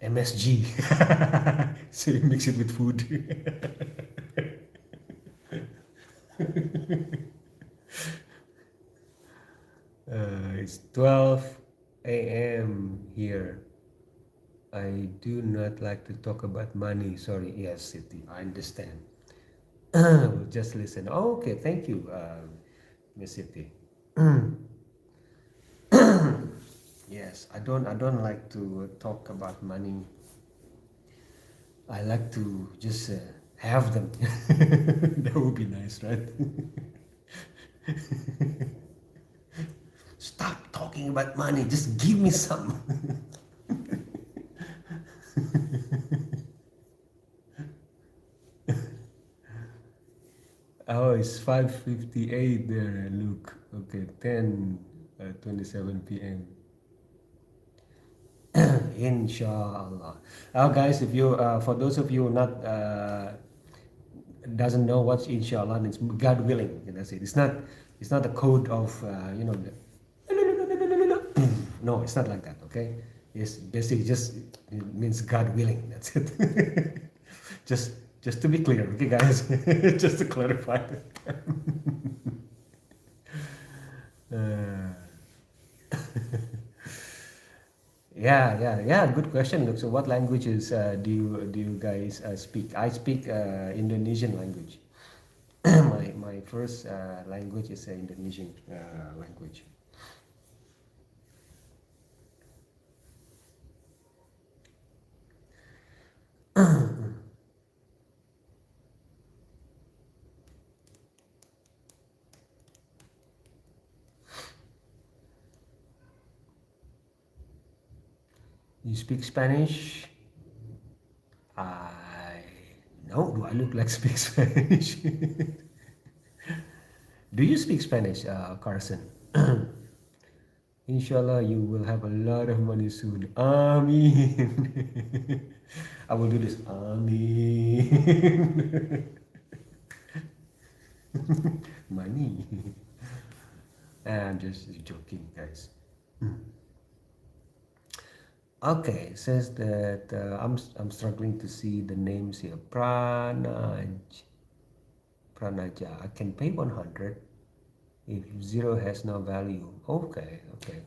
Speaker 1: MSG. So you mix it with food. It's 12 a.m. here. I do not like to talk about money. Sorry. Yes, City. I understand. We'll just listen. Oh, okay. Thank you, Miss City. Yes, I don't like to talk about money. I like to just have them. That would be nice, right? Stop talking about money. Just give me some. Oh, it's 5:58 there, Luke. Okay, 10:27 p.m. Inshallah. Guys, if you for those of you not doesn't know what inshallah means, God willing. That's it. It's not the code of no, it's not like that. Okay, it's basically just it means God willing. That's it. just just to be clear, okay, guys. Just to clarify. Uh, yeah. Good question. Look, so what languages do you guys speak? I speak Indonesian language. My first language is Indonesian language. You speak Spanish? I no. Do I look like speak Spanish? Do you speak Spanish, Carson? Inshallah, you will have a lot of money soon. Amin. I will do this. Amin. Money. I'm just joking, guys. Okay, it says that I'm struggling to see the names here. Pranaja. I can pay 100 if zero has no value. Okay, okay.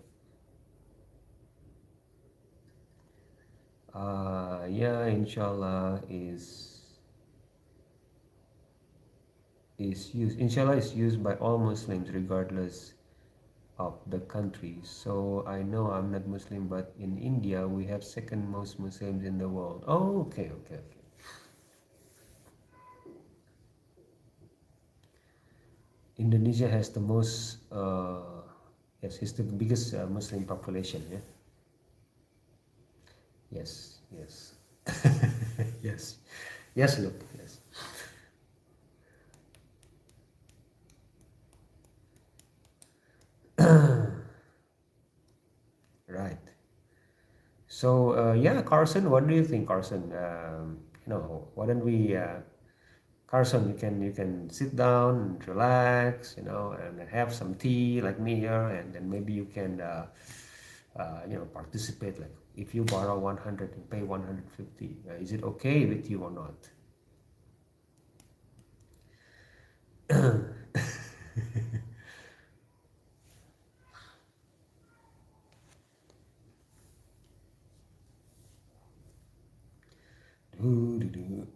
Speaker 1: Yeah, inshallah is used. Inshallah is used by all Muslims regardless of the country. So I know I'm not Muslim, but in India we have second most Muslims in the world. Oh, okay, okay, okay. Indonesia has the most. Yes, it's the biggest Muslim population. Yeah. Yes, yes, yes, yes. Look, yes. Right. So yeah, Carson, what do you think, Carson? Why don't we, Carson? You can sit down and relax, and have some tea like me here, and then maybe you can, participate. Like if you borrow 100 and pay 150, is it okay with you or not? Doo-doo-doo.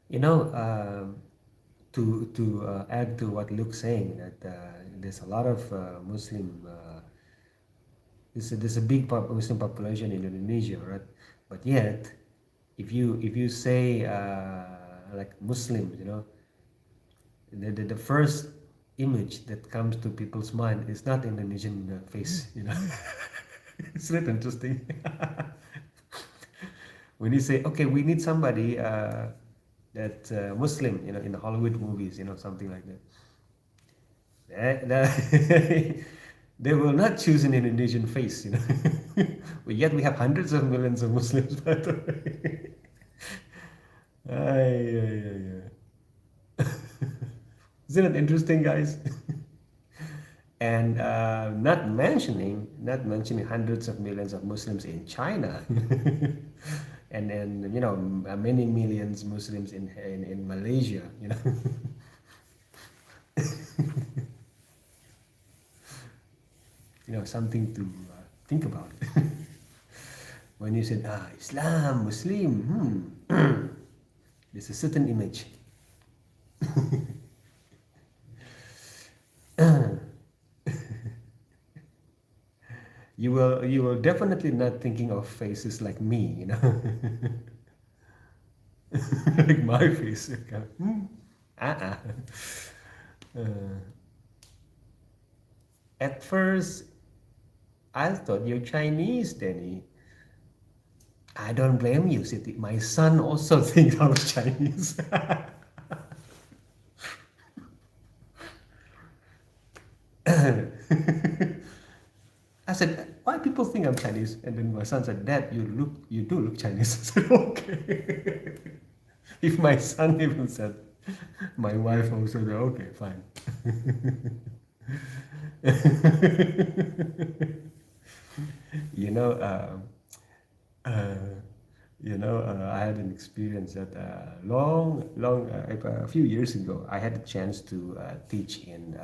Speaker 1: You know, to add to what Luke's saying, that there's a lot of Muslim. There's a big Muslim population in Indonesia, right? But yet, if you say like Muslim, the first image that comes to people's mind is not Indonesian face. It's not interesting. When you say, okay, we need somebody that Muslim, in the Hollywood movies, something like that. They will not choose an Indonesian face. But yet we have hundreds of millions of Muslims, by the way. Ay, ay, ay, ay. Isn't it interesting, guys? And not mentioning hundreds of millions of Muslims in China, and then many millions Muslims in Malaysia. Something to think about. When you said Islam, Muslim, there's a certain image. You will definitely not thinking of faces like me, like my face. Okay. Uh-uh. Uh, at first, I thought you're Chinese, Danny. I don't blame you, Siti. My son also thinks I was Chinese. I said, why people think I'm Chinese? And then my son said, Dad, you do look Chinese. I said, okay. If my son even said, my wife also said, okay, fine. you know, uh, I had an experience that a few years ago, I had a chance to teach in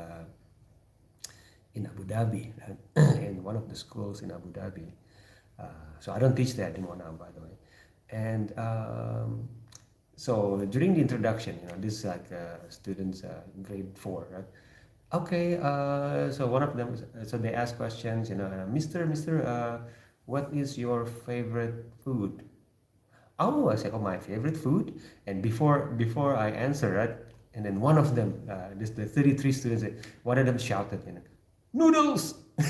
Speaker 1: Abu Dhabi, in one of the schools in Abu Dhabi. Uh, so I don't teach that anymore now, by the way. And so during the introduction, this is like students grade 4, right? Okay, so one of them, so they ask questions, Mister, what is your favorite food? Oh, I said, oh, my favorite food. And before I answer, right, and then one of them, the 33 students, one of them shouted, noodles. I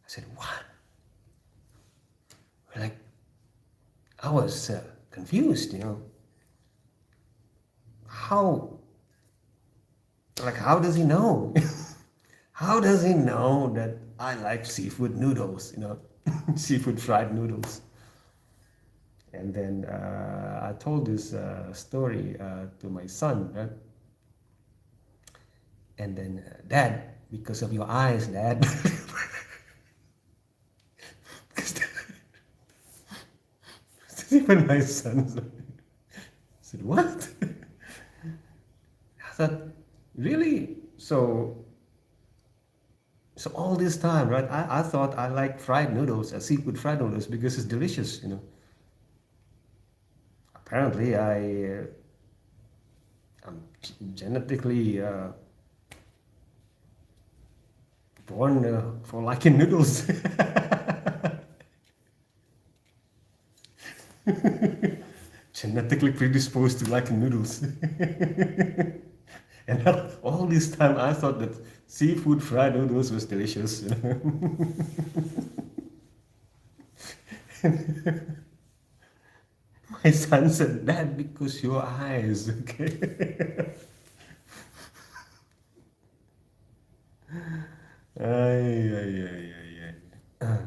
Speaker 1: said, what? Like, I was confused, How, how does he know? How does he know that I like seafood noodles, seafood fried noodles? And then I told this story to my son, right? And then, Dad, because of your eyes, Dad. Even my son said, what? I thought, really? So all this time, right? I thought I like fried noodles, seafood fried noodles, because it's delicious, Apparently, I'm genetically born for liking noodles. Genetically predisposed to liking noodles. And all this time I thought that seafood fried noodles was delicious. My son said, Dad, because your eyes, okay? Ay, ay, ay, ay, ay.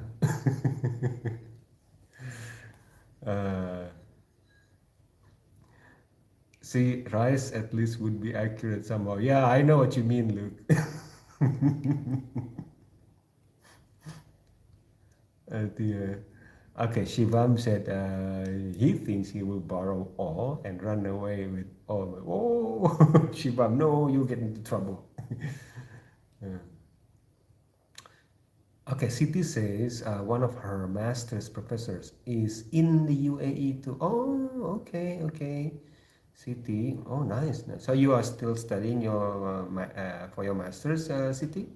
Speaker 1: Uh, see, rice at least would be accurate somehow. Yeah, I know what you mean, Luke. Okay, Shivam said he thinks he will borrow all and run away with all. Oh, Shivam, no, you get into trouble. Okay, Siti says one of her master's professors is in the UAE too. Oh, okay, okay. Siti, oh, nice, nice. So you are still studying for your master's, Siti?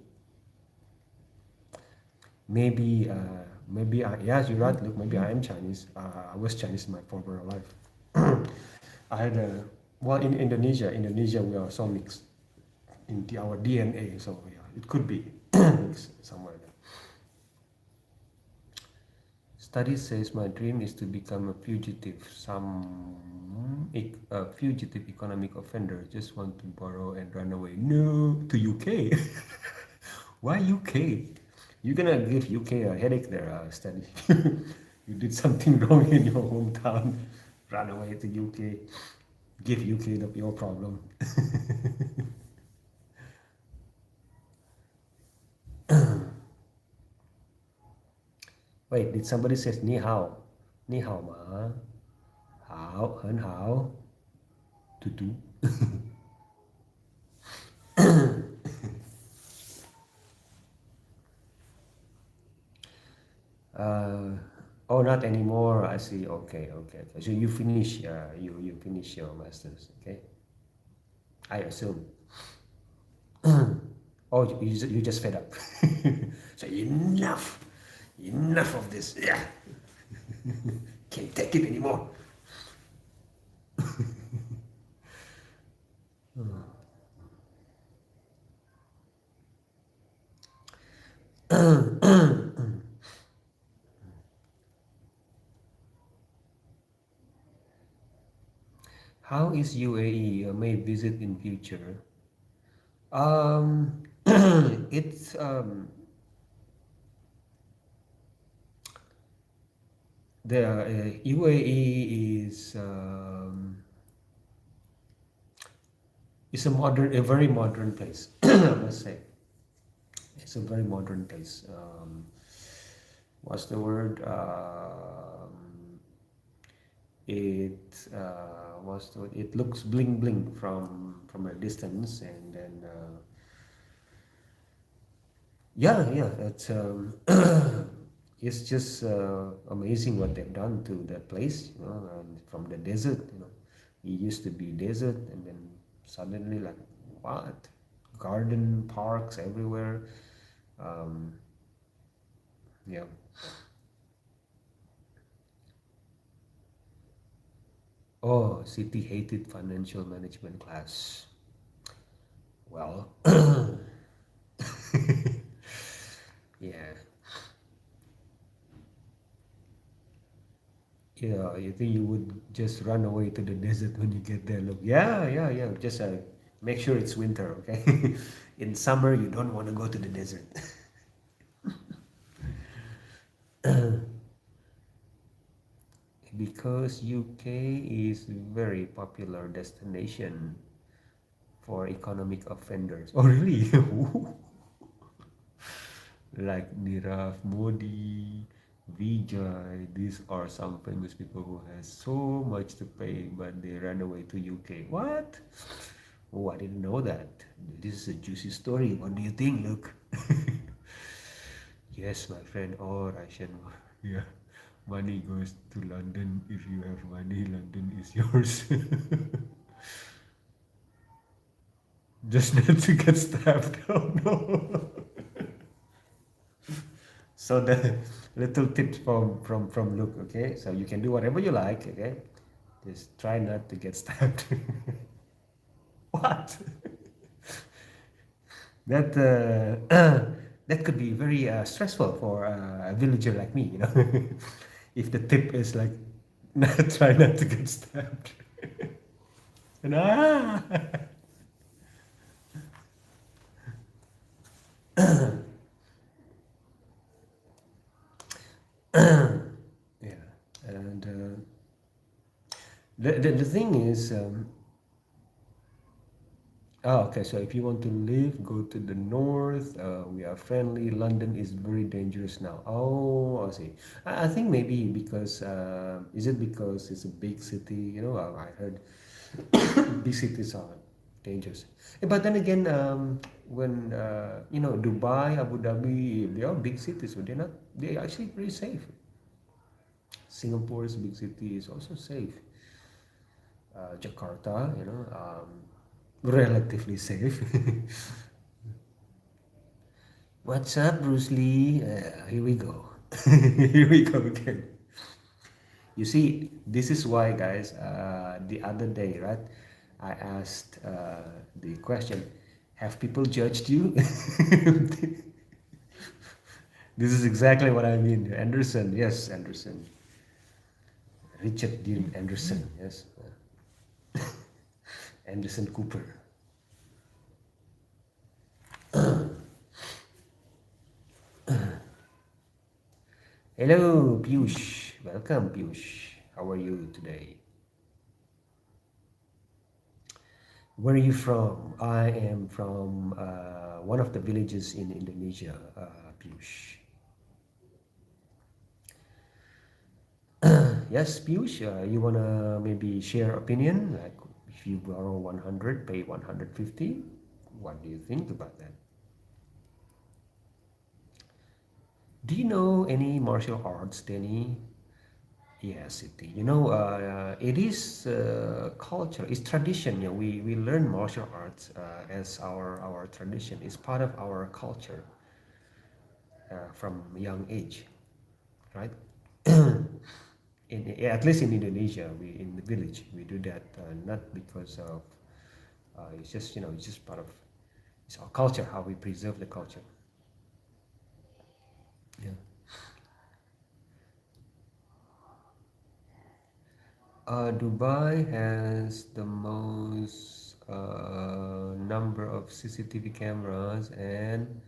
Speaker 1: Maybe yes, you're right. Look, maybe I am Chinese. I was Chinese in my former life. I had well, in Indonesia we are so mixed in our DNA. So yeah, it could be mixed somewhere there. Study says my dream is to become a fugitive, a fugitive economic offender. Just want to borrow and run away. No, to UK. Why UK? You're gonna give UK a headache there, Study. You did something wrong in your hometown. Run away to UK. Give UK your problem. Wait, did somebody says ni hao? Ni hao ma? Hao, hen hao. Tutu. Oh, not anymore. I see. Okay, okay, okay. So you finish. You finish your masters. Okay. I assume. Oh, you just fed up. So enough of this. Yeah. Can't take it anymore. How is UAE? May visit in future. It's the UAE is a very modern place. I must say, it's a very modern place. What's the word? It looks bling bling from a distance, and then yeah, it's it's just amazing what they've done to that place, and from the desert, it used to be desert, and then suddenly, like, what, garden parks everywhere. um, yeah. Oh, city hated financial management class. Well, yeah. Yeah, you think you would just run away to the desert when you get there? Look, yeah. Just make sure it's winter, okay? In summer, you don't want to go to the desert. Because UK is very popular destination for economic offenders. Oh, really? Like Nirav Modi, Vijay, these are some famous people who has so much to pay, but they ran away to UK. What? Oh, I didn't know that. This is a juicy story. What do you think, Luke? Yes, my friend. Oh, Russian. Yeah. Money goes to London. If you have money, London is yours. Just not to get stabbed. Oh no. So the little tips from Luke, okay? So you can do whatever you like, okay? Just try not to get stabbed. What? That that could be very stressful for a villager like me, if the tip is like, try not to get stabbed. And yeah, and the thing is, okay, so if you want to live, go to the north. We are friendly. London is very dangerous now. Oh, I see. I think maybe because, is it because it's a big city? I heard big cities are dangerous. But then again, when Dubai, Abu Dhabi, they are big cities, but they're not. They're actually pretty safe. Singapore's big city is also safe. Jakarta, relatively safe. What's up, Bruce Lee? Here we go. Here we go again. You see, this is why, guys, the other day, right, I asked the question, have people judged you? This is exactly what I mean. Anderson, yes, Anderson. Richard Dean Anderson, yes. Anderson Cooper. Hello, Piyush. Welcome, Piyush. How are you today? Where are you from? I am from one of the villages in Indonesia, Piyush. Yes, Piyush, you wanna maybe share opinion? Like, if you borrow 100, pay 150. What do you think about that? Do you know any martial arts, Danny? Yes, it is culture, it's tradition. We learn martial arts as our tradition. It's part of our culture from young age, right? at least in Indonesia, we in the village we do that not because of it's just it's just part of it's our culture, how we preserve the culture. Yeah. Dubai has the most number of CCTV cameras, and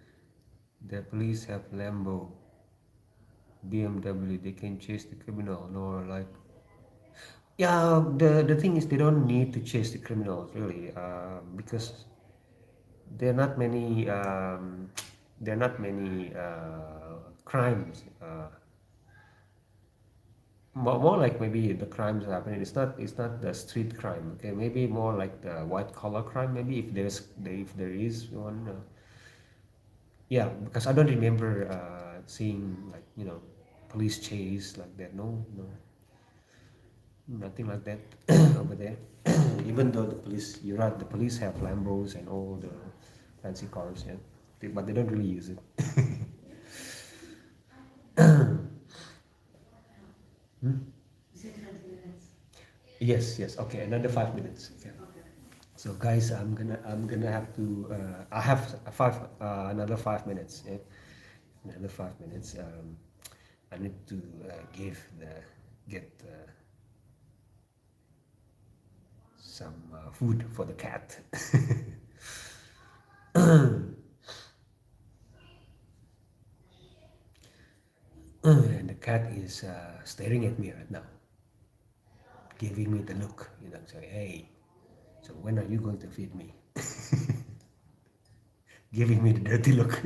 Speaker 1: the police have Lambo, BMW. They can chase the criminal. No, like yeah. The thing is, they don't need to chase the criminals really, because there are not many there are not many crimes. More like maybe the crimes happening. It's not the street crime. Okay, maybe more like the white collar crime. Maybe if there is one. Yeah, because I don't remember seeing like police chase like that. No, no, nothing like that over there. Even though the police, you're right, the police have Lambos and all the fancy cars, yeah, but they don't really use it. Hmm? Yes, yes. Okay, another 5 minutes. Okay. So guys, I'm gonna have to. I have another 5 minutes. Yeah? Another 5 minutes. I need to get some food for the cat. And the cat is staring at me right now, giving me the look. Say, hey. So when are you going to feed me? Giving me the dirty look.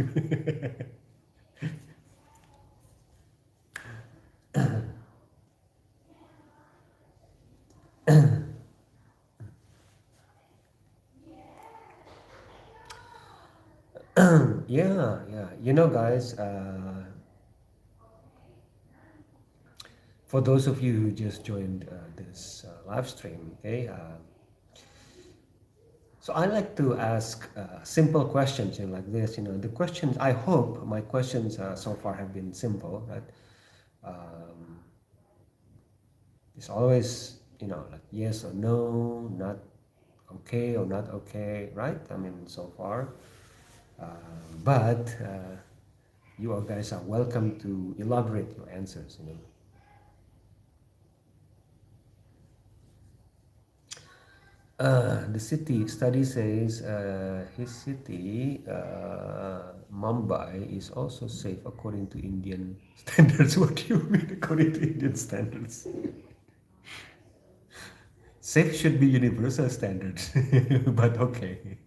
Speaker 1: Yeah, yeah. Guys, for those of you who just joined this live stream, okay, so I like to ask simple questions, like this. The questions, I hope my questions so far have been simple, right? Um, it's always, like yes or no, not okay or not okay, right? I mean, so far. But you all guys are welcome to elaborate your answers. The city study says his city, Mumbai, is also safe according to Indian standards. What do you mean according to Indian standards? Safe should be universal standards, but okay.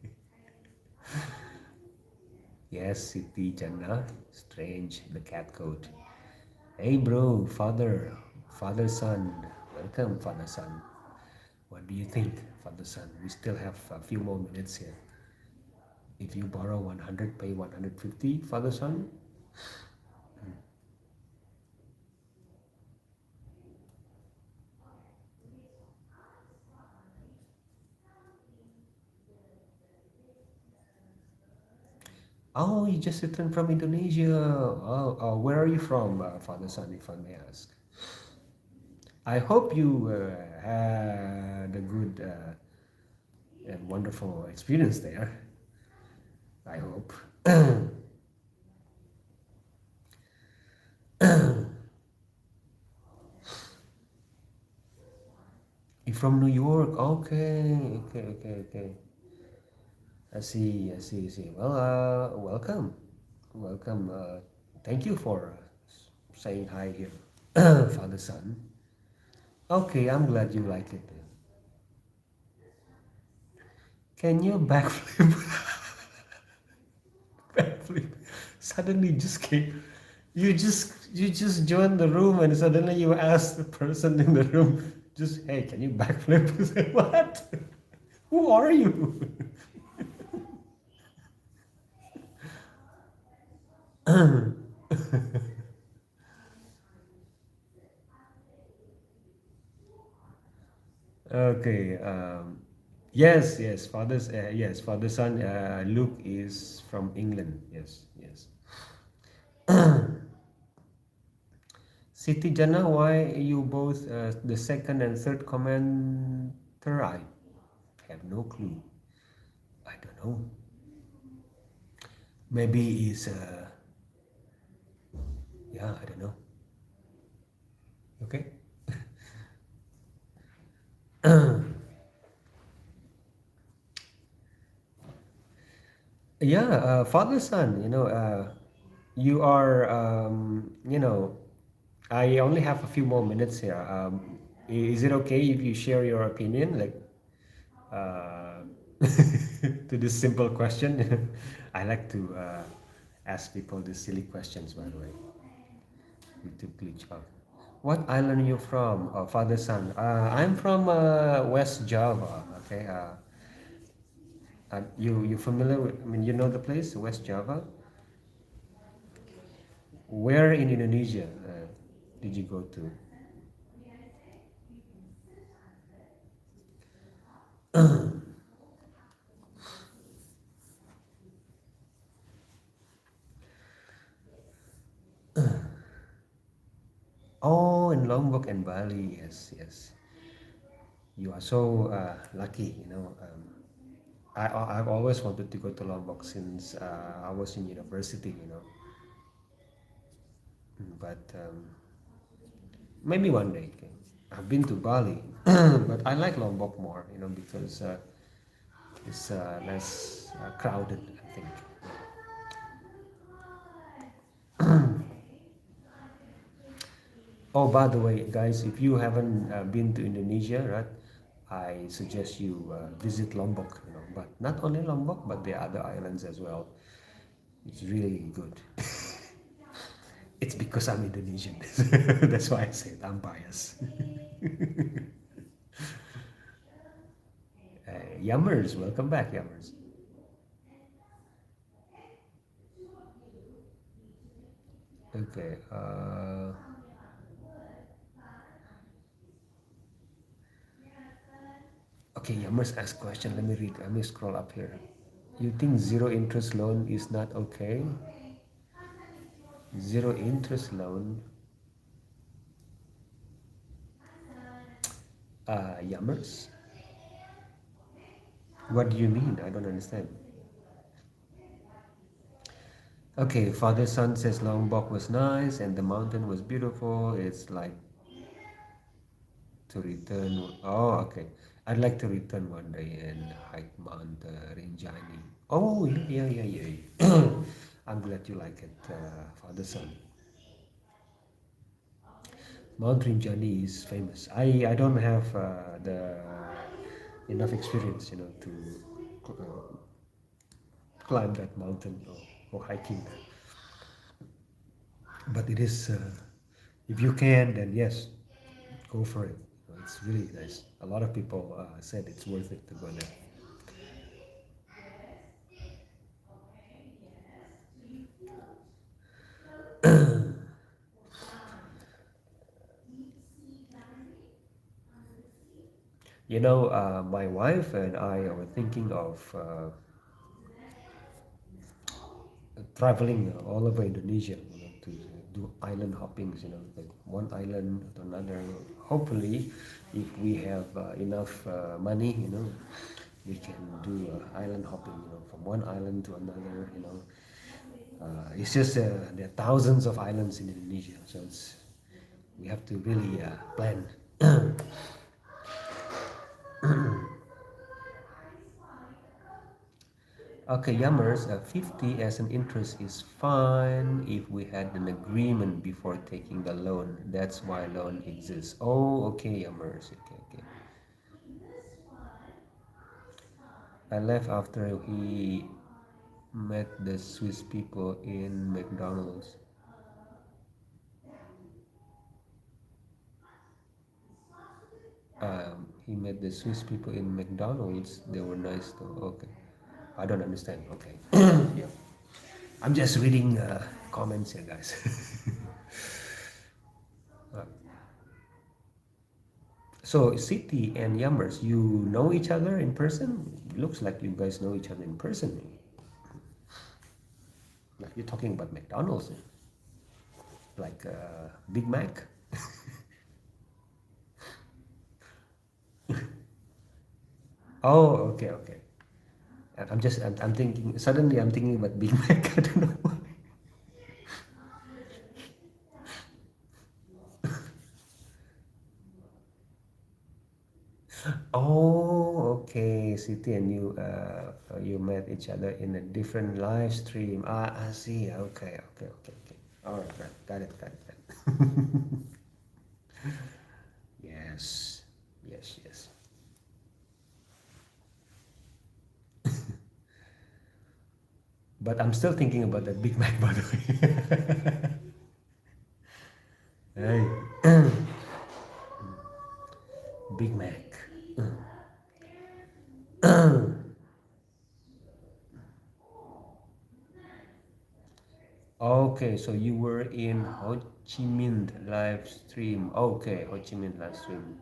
Speaker 1: Yes, city Jannah, strange, the cat code. Hey bro, father son, welcome father son. What do you think, father son? We still have a few more minutes here. If you borrow 100, pay 150, father son. Oh, you just returned from Indonesia. Where are you from, father son, if I may ask? I hope you had a good and wonderful experience there. I hope. You're from New York. Okay, okay, okay, okay. I see, I see, I see. Well, welcome, welcome. Thank you for saying hi here, father son. Okay, I'm glad you like it. Can you backflip? Backflip. Suddenly just came. You just joined the room and suddenly you ask the person in the room, just hey, can you backflip? Say, what? Who are you? Okay. Yes, yes. Yes. Father son. Luke is from England. Yes, yes. Siti Jana, why you both the second and third commenter? I have no clue. I don't know. Maybe it's yeah, I don't know. Okay. Yeah, father son. You are. I only have a few more minutes here. Is it okay if you share your opinion, like uh, to this simple question? I like to ask people these silly questions. By the way, YouTube glitch. What island are you from, father son? I'm from West Java. Okay. You familiar with? I mean, you know the place, West Java. Where in Indonesia did you go to? Oh, in Lombok and Bali. Yes, yes. You are so lucky. I've always wanted to go to Lombok since I was in university. But maybe one day. Okay. I've been to Bali, but I like Lombok more. Because it's less crowded. I think. Oh, by the way, guys, if you haven't been to Indonesia, right, I suggest you visit Lombok. But not only Lombok, but the other islands as well. It's really good. It's because I'm Indonesian. That's why I said I'm biased. Yummers, welcome back, Yummers. Okay. Okay, Yummers ask question. Let me read. Let me scroll up here. You think zero interest loan is not okay? Zero interest loan, Yummers. What do you mean? I don't understand. Okay, father son says Lombok was nice and the mountain was beautiful. It's like to return. Oh, okay. I'd like to return one day and hike Mount Rinjani. Oh, yeah, yeah, yeah, yeah. I'm glad you like it, father son. Mount Rinjani is famous. I don't have the enough experience, to climb that mountain or hiking that. But it is, if you can, then yes, go for it. It's really nice. A lot of people said it's worth it to go there. My wife and I were thinking of traveling all over Indonesia, to do island hoppings, like one island to another. Hopefully, if we have enough money, we can do island hopping, from one island to another. It's just there are thousands of islands in Indonesia, so we have to really plan. Okay, Yummers, 50 as an interest is fine if we had an agreement before taking the loan. That's why loan exists. Oh, okay, Yummers. Okay, okay. I left after he met the Swiss people in McDonald's. He met the Swiss people in McDonald's. They were nice though. Okay. I don't understand. Okay. Yeah. I'm just reading comments here, guys. Uh, So, Siti and Yummers, you know each other in person? Looks like you guys know each other in person. Like you're talking about McDonald's, like Big Mac. Oh, okay, okay. I'm thinking, suddenly I'm thinking about Big Mac. I don't know why. Oh, okay. Siti and you met each other in a different live stream. Ah, I see. Okay, okay, okay, okay. All right, right. Got it, got it, got it. Yes, yes, yes. But I'm still thinking about that Big Mac, by the way. Hey, Big Mac. Okay, so you were in Ho Chi Minh live stream. Okay, Ho Chi Minh live stream.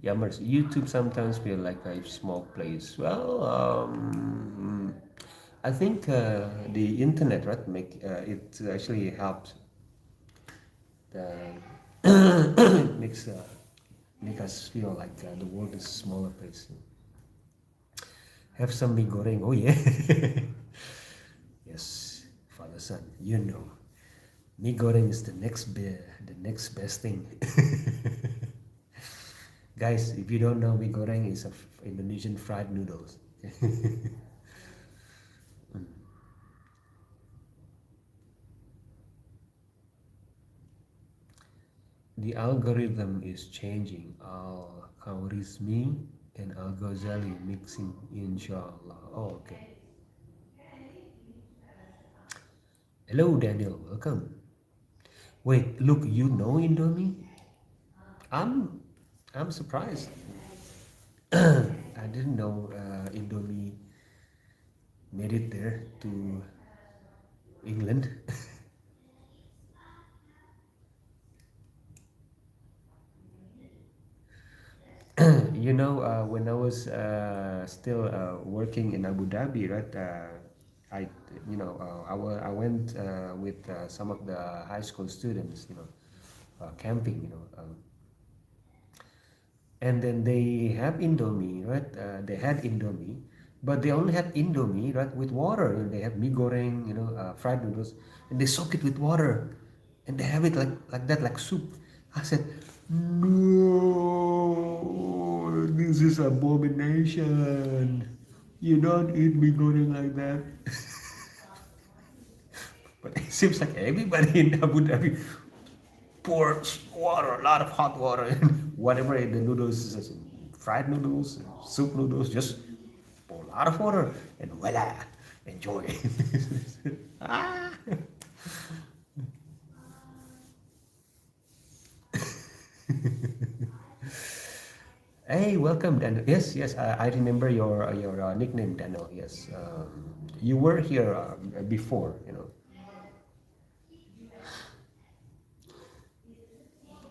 Speaker 1: Yeah, but YouTube sometimes feel like a small place. Well, I think the internet, right, make it actually helps. It makes make us feel like the world is a smaller place. Have some mie goreng. Oh yeah. Yes, father son. You know, mie goreng is the next best thing. Guys, if you don't know, mie goreng is Indonesian fried noodles. The algorithm is changing. Al Khwarizmi and Al Ghazali mixing, inshallah. Oh, okay. Hello, Daniel. Welcome. Wait, look, you know Indomie? I'm, I'm surprised. I didn't know Indomie made it there to England. When I was still working in Abu Dhabi, right? I, I went with some of the high school students, camping, and then they have Indomie, right? They had Indomie, but they only had Indomie, right, with water. They have mie goreng, fried noodles, and they soak it with water, and they have it like that, like soup. I said, no, this is abomination. You don't eat mie goreng like that. But it seems like everybody in Abu Dhabi pour water, a lot of hot water, and whatever the noodles, fried noodles, soup noodles, just pour a lot of water, and voila, enjoy. Ah. Hey, welcome, Daniel. Yes, yes, I remember your nickname, Daniel. Yes, you were here before.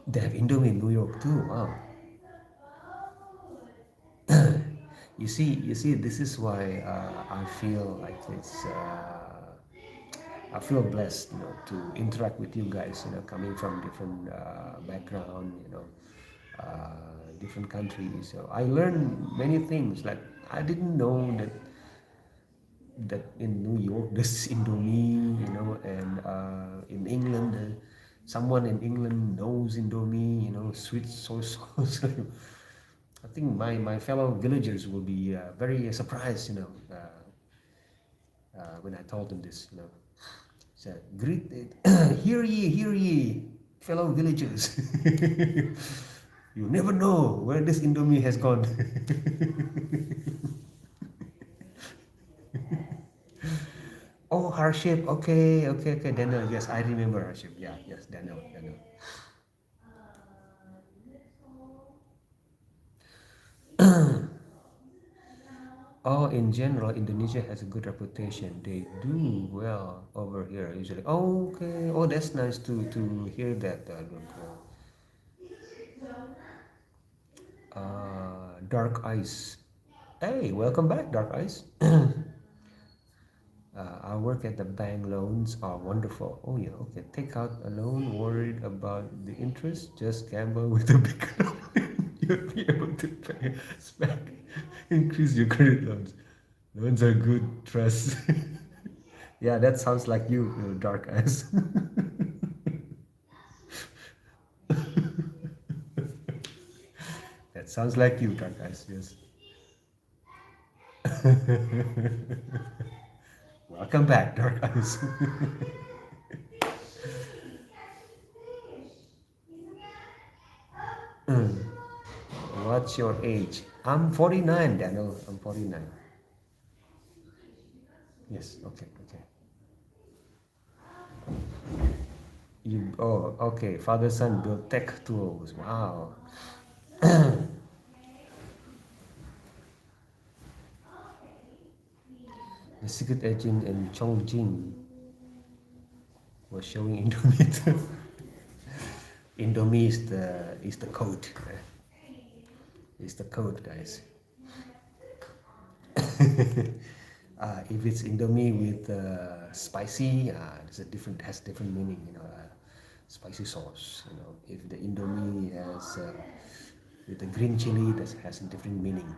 Speaker 1: They have Indomie in New York too. Wow. You see, this is why I feel like it's. I feel blessed, to interact with you guys, coming from different background, different countries. So I learned many things. Like I didn't know that in New York there's Indomie, and in England, someone in England knows Indomie, sweet soy sauce. I think my fellow villagers will be very surprised, when I told them this, said, greet it, hear ye, fellow villagers. You never know where this Indomie has gone. Oh, hardship. Okay, okay, okay. Daniel. Yes, I remember hardship. Yeah, yes, Daniel, Daniel. Oh, in general, Indonesia has a good reputation. They do well over here usually. Oh, okay. Oh, that's nice to hear that. Dark Ice. Hey, welcome back, Dark Ice. I work at the bank. Loans are wonderful. Oh yeah, okay. Take out a loan, worried about the interest. Just gamble with a big loan. You'll be able to pay us back. Increase your credit loans. Loans are good. Trust. Yeah, that sounds like you dark eyes. That sounds like you, dark eyes. Yes. Welcome back, dark eyes. What's your age? I'm 49, Daniel. I'm 49. Yes. Okay. Okay. Okay. Father son build tech tools. Wow. The secret agent in Chongqing was showing Indomie. Indomie is the code. Is the code, guys. If it's Indomie with spicy, it's a different has different meaning. Spicy sauce. If the Indomie has with the green chili, that has a different meaning.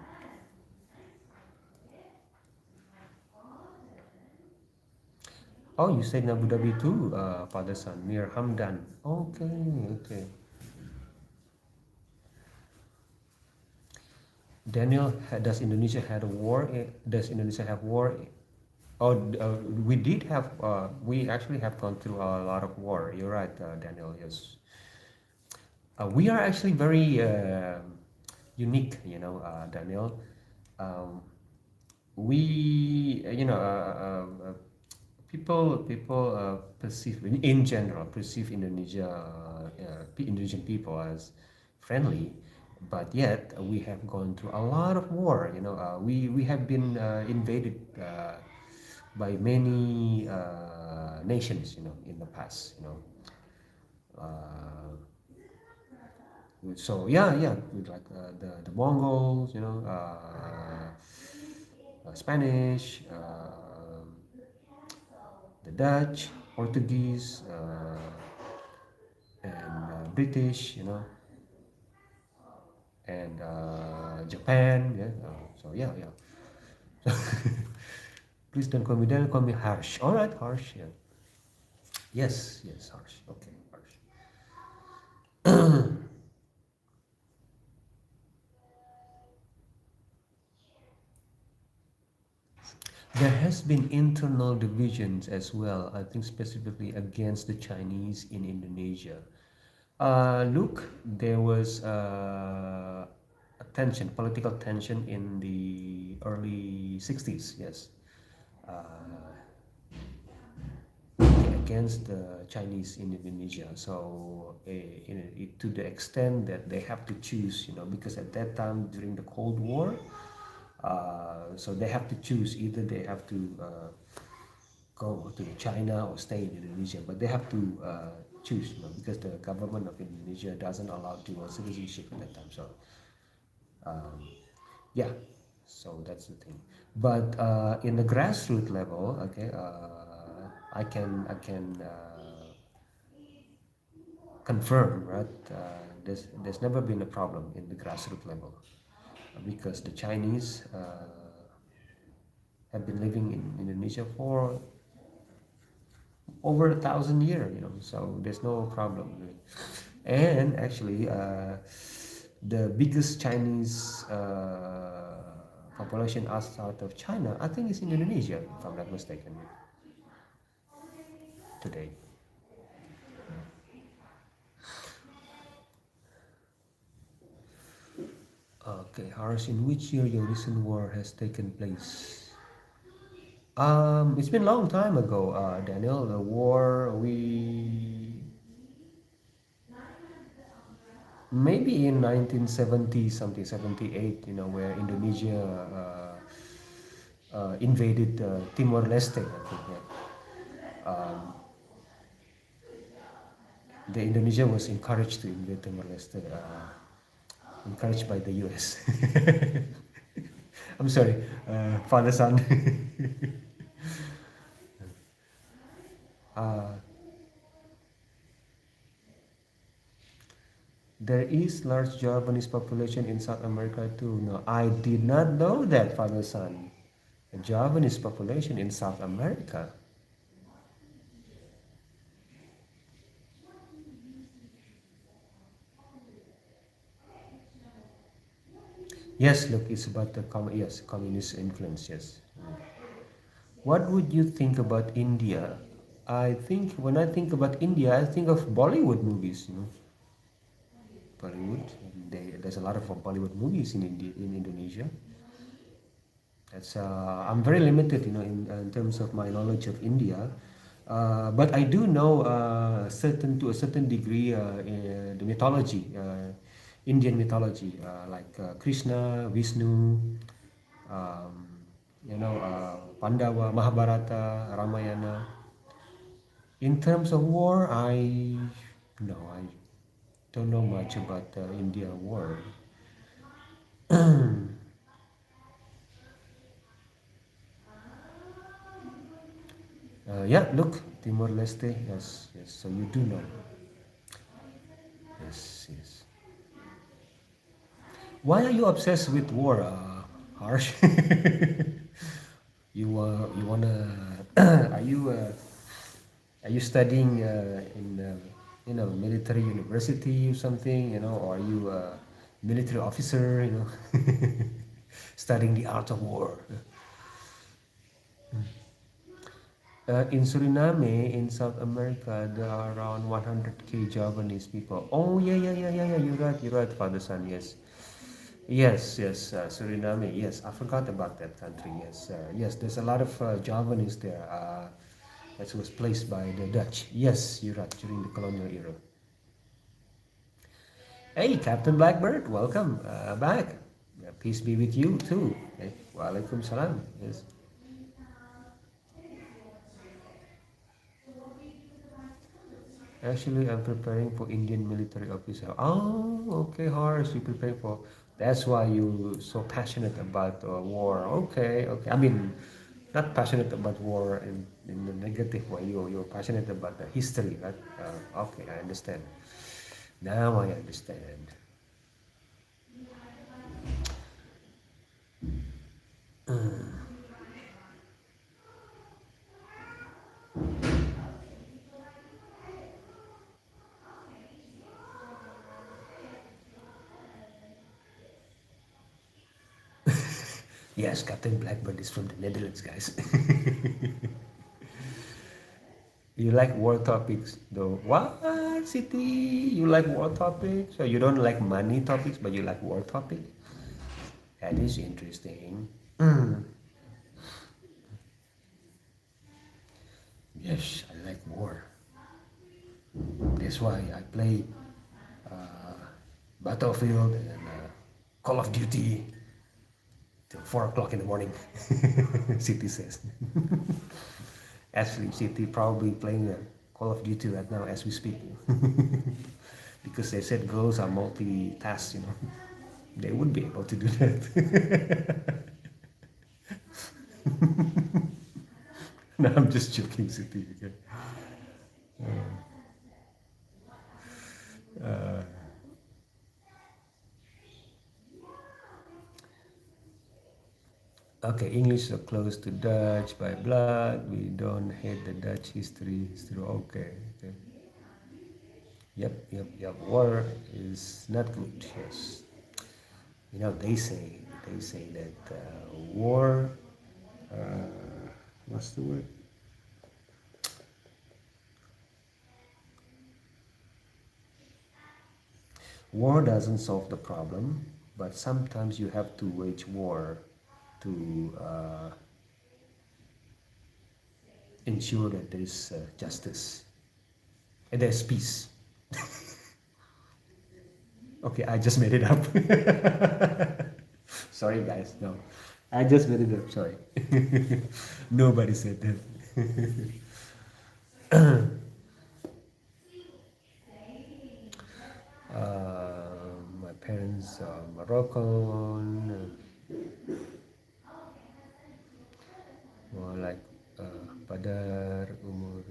Speaker 1: Oh, you said in Abu Dhabi too, Father Son, Mir Hamdan. Okay, okay. Daniel, does Indonesia had a war? Does Indonesia have war? Oh, we did have. We actually have gone through a lot of war. You're right, Daniel. Yes, we are actually very unique. Daniel. Um, we, people perceive in general perceive Indonesian people as friendly, but yet we have gone through a lot of war. We have been invaded by many nations. In the past. Uh, so yeah, yeah, with like the Mongols. Spanish. The Dutch, Portuguese, and British, and Japan. Yeah. So yeah, yeah. Please don't call me Dan. Call me Harsh. All right, Harsh. Yeah. Yes, yes, Harsh. Okay, Harsh. There has been internal divisions as well. I think specifically against the Chinese in Indonesia. Look, there was a tension, political tension in the early 60s, yes, uh, against the Chinese in Indonesia. So, to the extent that they have to choose, because at that time during the Cold War, so they have to choose either they have to go to China or stay in Indonesia, but they have to choose, because the government of Indonesia doesn't allow dual citizenship at that time. So, um, yeah, so that's the thing. But in the grassroots level, okay, I can confirm, right? There's never been a problem in the grassroots level because the Chinese have been living in Indonesia for over 1,000 years, so there's no problem. And actually, the biggest Chinese population outside of China, I think, is in Indonesia, if I'm not mistaken, today. Okay, Harsh, in which year your recent war has taken place? It's been a long time ago, Daniel. The war we maybe in 1970 something 78, where Indonesia invaded Timor Leste, I think. Yeah. The Indonesia was encouraged to invade Timor Leste, encouraged by the US. I'm sorry, father son. Uh, there is large Javanese population in South America too. No, I did not know that, Father Son. A Javanese population in South America. Yes, look, it's about the yes, communist influence. Yes. What would you think about India? I think when I think about India, I think of Bollywood movies. Bollywood. There's a lot of Bollywood movies in India, in Indonesia. That's I'm very limited, in terms of my knowledge of India. But I do know certain to a certain degree the mythology, Indian mythology, like Krishna, Vishnu, um, Pandava, Mahabharata, Ramayana. In terms of war, I don't know much about the India war. Yeah, look, Timor Leste. Yes, yes. So you do know. Yes, yes. Why are you obsessed with war, Harsh? You wanna? Are you studying in military university or something? Or are you a military officer? Studying the art of war. In Suriname, in South America, there are around 100K Javanese people. Oh, yeah, yeah, yeah, yeah, yeah. You're right, Father Son. Yes, yes, yes. Suriname. Yes, I forgot about that country. Yes, yes. There's a lot of Javanese there. That was placed by the Dutch. Yes, you're right. During the colonial era. Hey, Captain Blackbird, welcome back. Peace be with you too. Hey, Walaikum salam. Yes. Actually, I'm preparing for Indian military officer. Oh, okay, Harsh, you prepare for. That's why you so passionate about war. Okay, okay. I mean, not passionate about war in the negative way. You're passionate about the history, right? Okay, I understand. Now I understand. Yes, Captain Blackbird is from the Netherlands, guys. You like war topics, though. What, City? You like war topics? So you don't like money topics, but you like war topics? That is interesting. Yes, I like war. That's why I play uh, Battlefield and Call of Duty till 4 o'clock in the morning. City says. Actually, City probably playing Call of Duty right now as we speak. Because they said girls are multitask, They would be able to do that. No, I'm just joking, City. Okay. Uh, okay, English is close to Dutch by blood. We don't hate the Dutch history. History. Okay, okay. Yep, yep, yep. War is not good. Yes. They say that war. Uh, what's the word? War doesn't solve the problem, but sometimes you have to wage war to ensure that there is justice and there's peace. Okay, I just made it up. Sorry, guys. No, I just made it up. Sorry. Nobody said that. My parents are Moroccan, more like Badar, umur.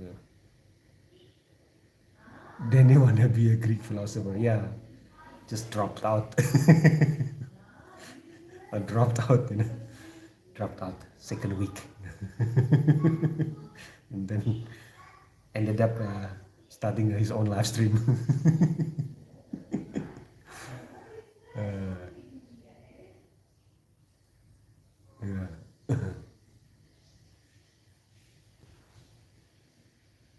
Speaker 1: Then you wanna be a Greek philosopher. Yeah, just dropped out. I dropped out, dropped out second week, and then ended up starting his own live stream. uh, yeah.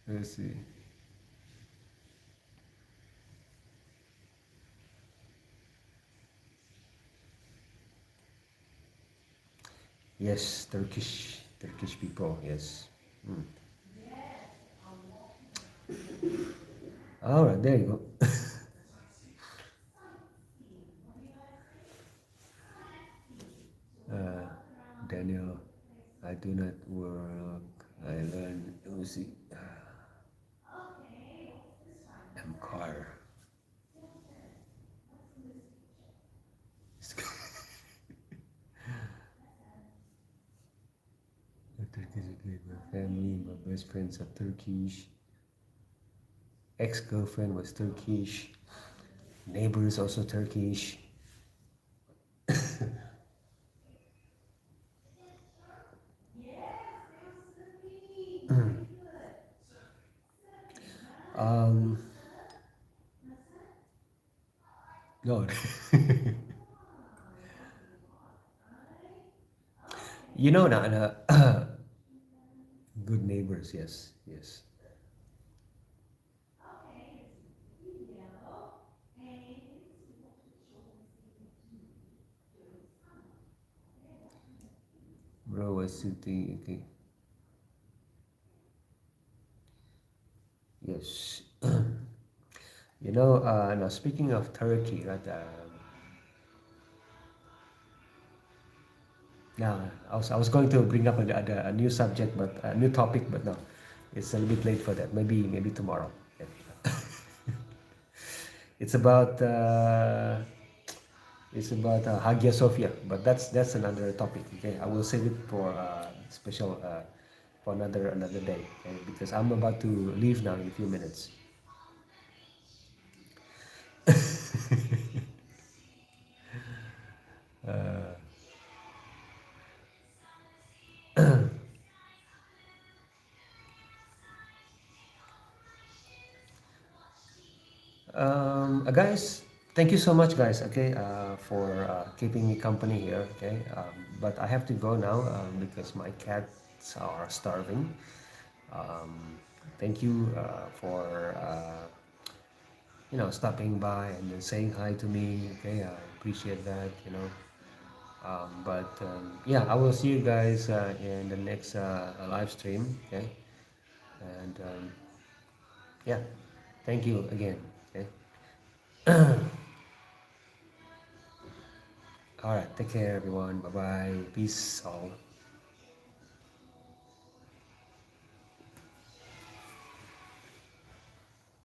Speaker 1: Let's see. Yes, Turkish people. Yes. Mm. All right, there you go. Uh, Daniel, I do not work. I learn music. I'm car. Turkish, my family, my best friends are Turkish. Ex-girlfriend was Turkish. Neighbor is also Turkish. Um, no, no, good neighbors. Yes, yes. Bro was sitting. Okay. Yes. Now speaking of Turkey, right? Now I was going to bring up a new subject, but a new topic, but no, it's a little bit late for that. Maybe tomorrow. Yeah. It's about uh, it's about Hagia Sophia, but that's another topic. Okay, I will save it for special for another day. Okay, because I'm about to leave now in a few minutes. Guys, thank you so much, guys. Okay, for keeping me company here. Okay, but I have to go now because my cats are starving. Um, Thank you for stopping by and then saying hi to me. Okay, I appreciate that. But yeah, I will see you guys in the next live stream. Okay, and yeah, thank you again. Okay, all right, take care, everyone. Bye bye. Peace all.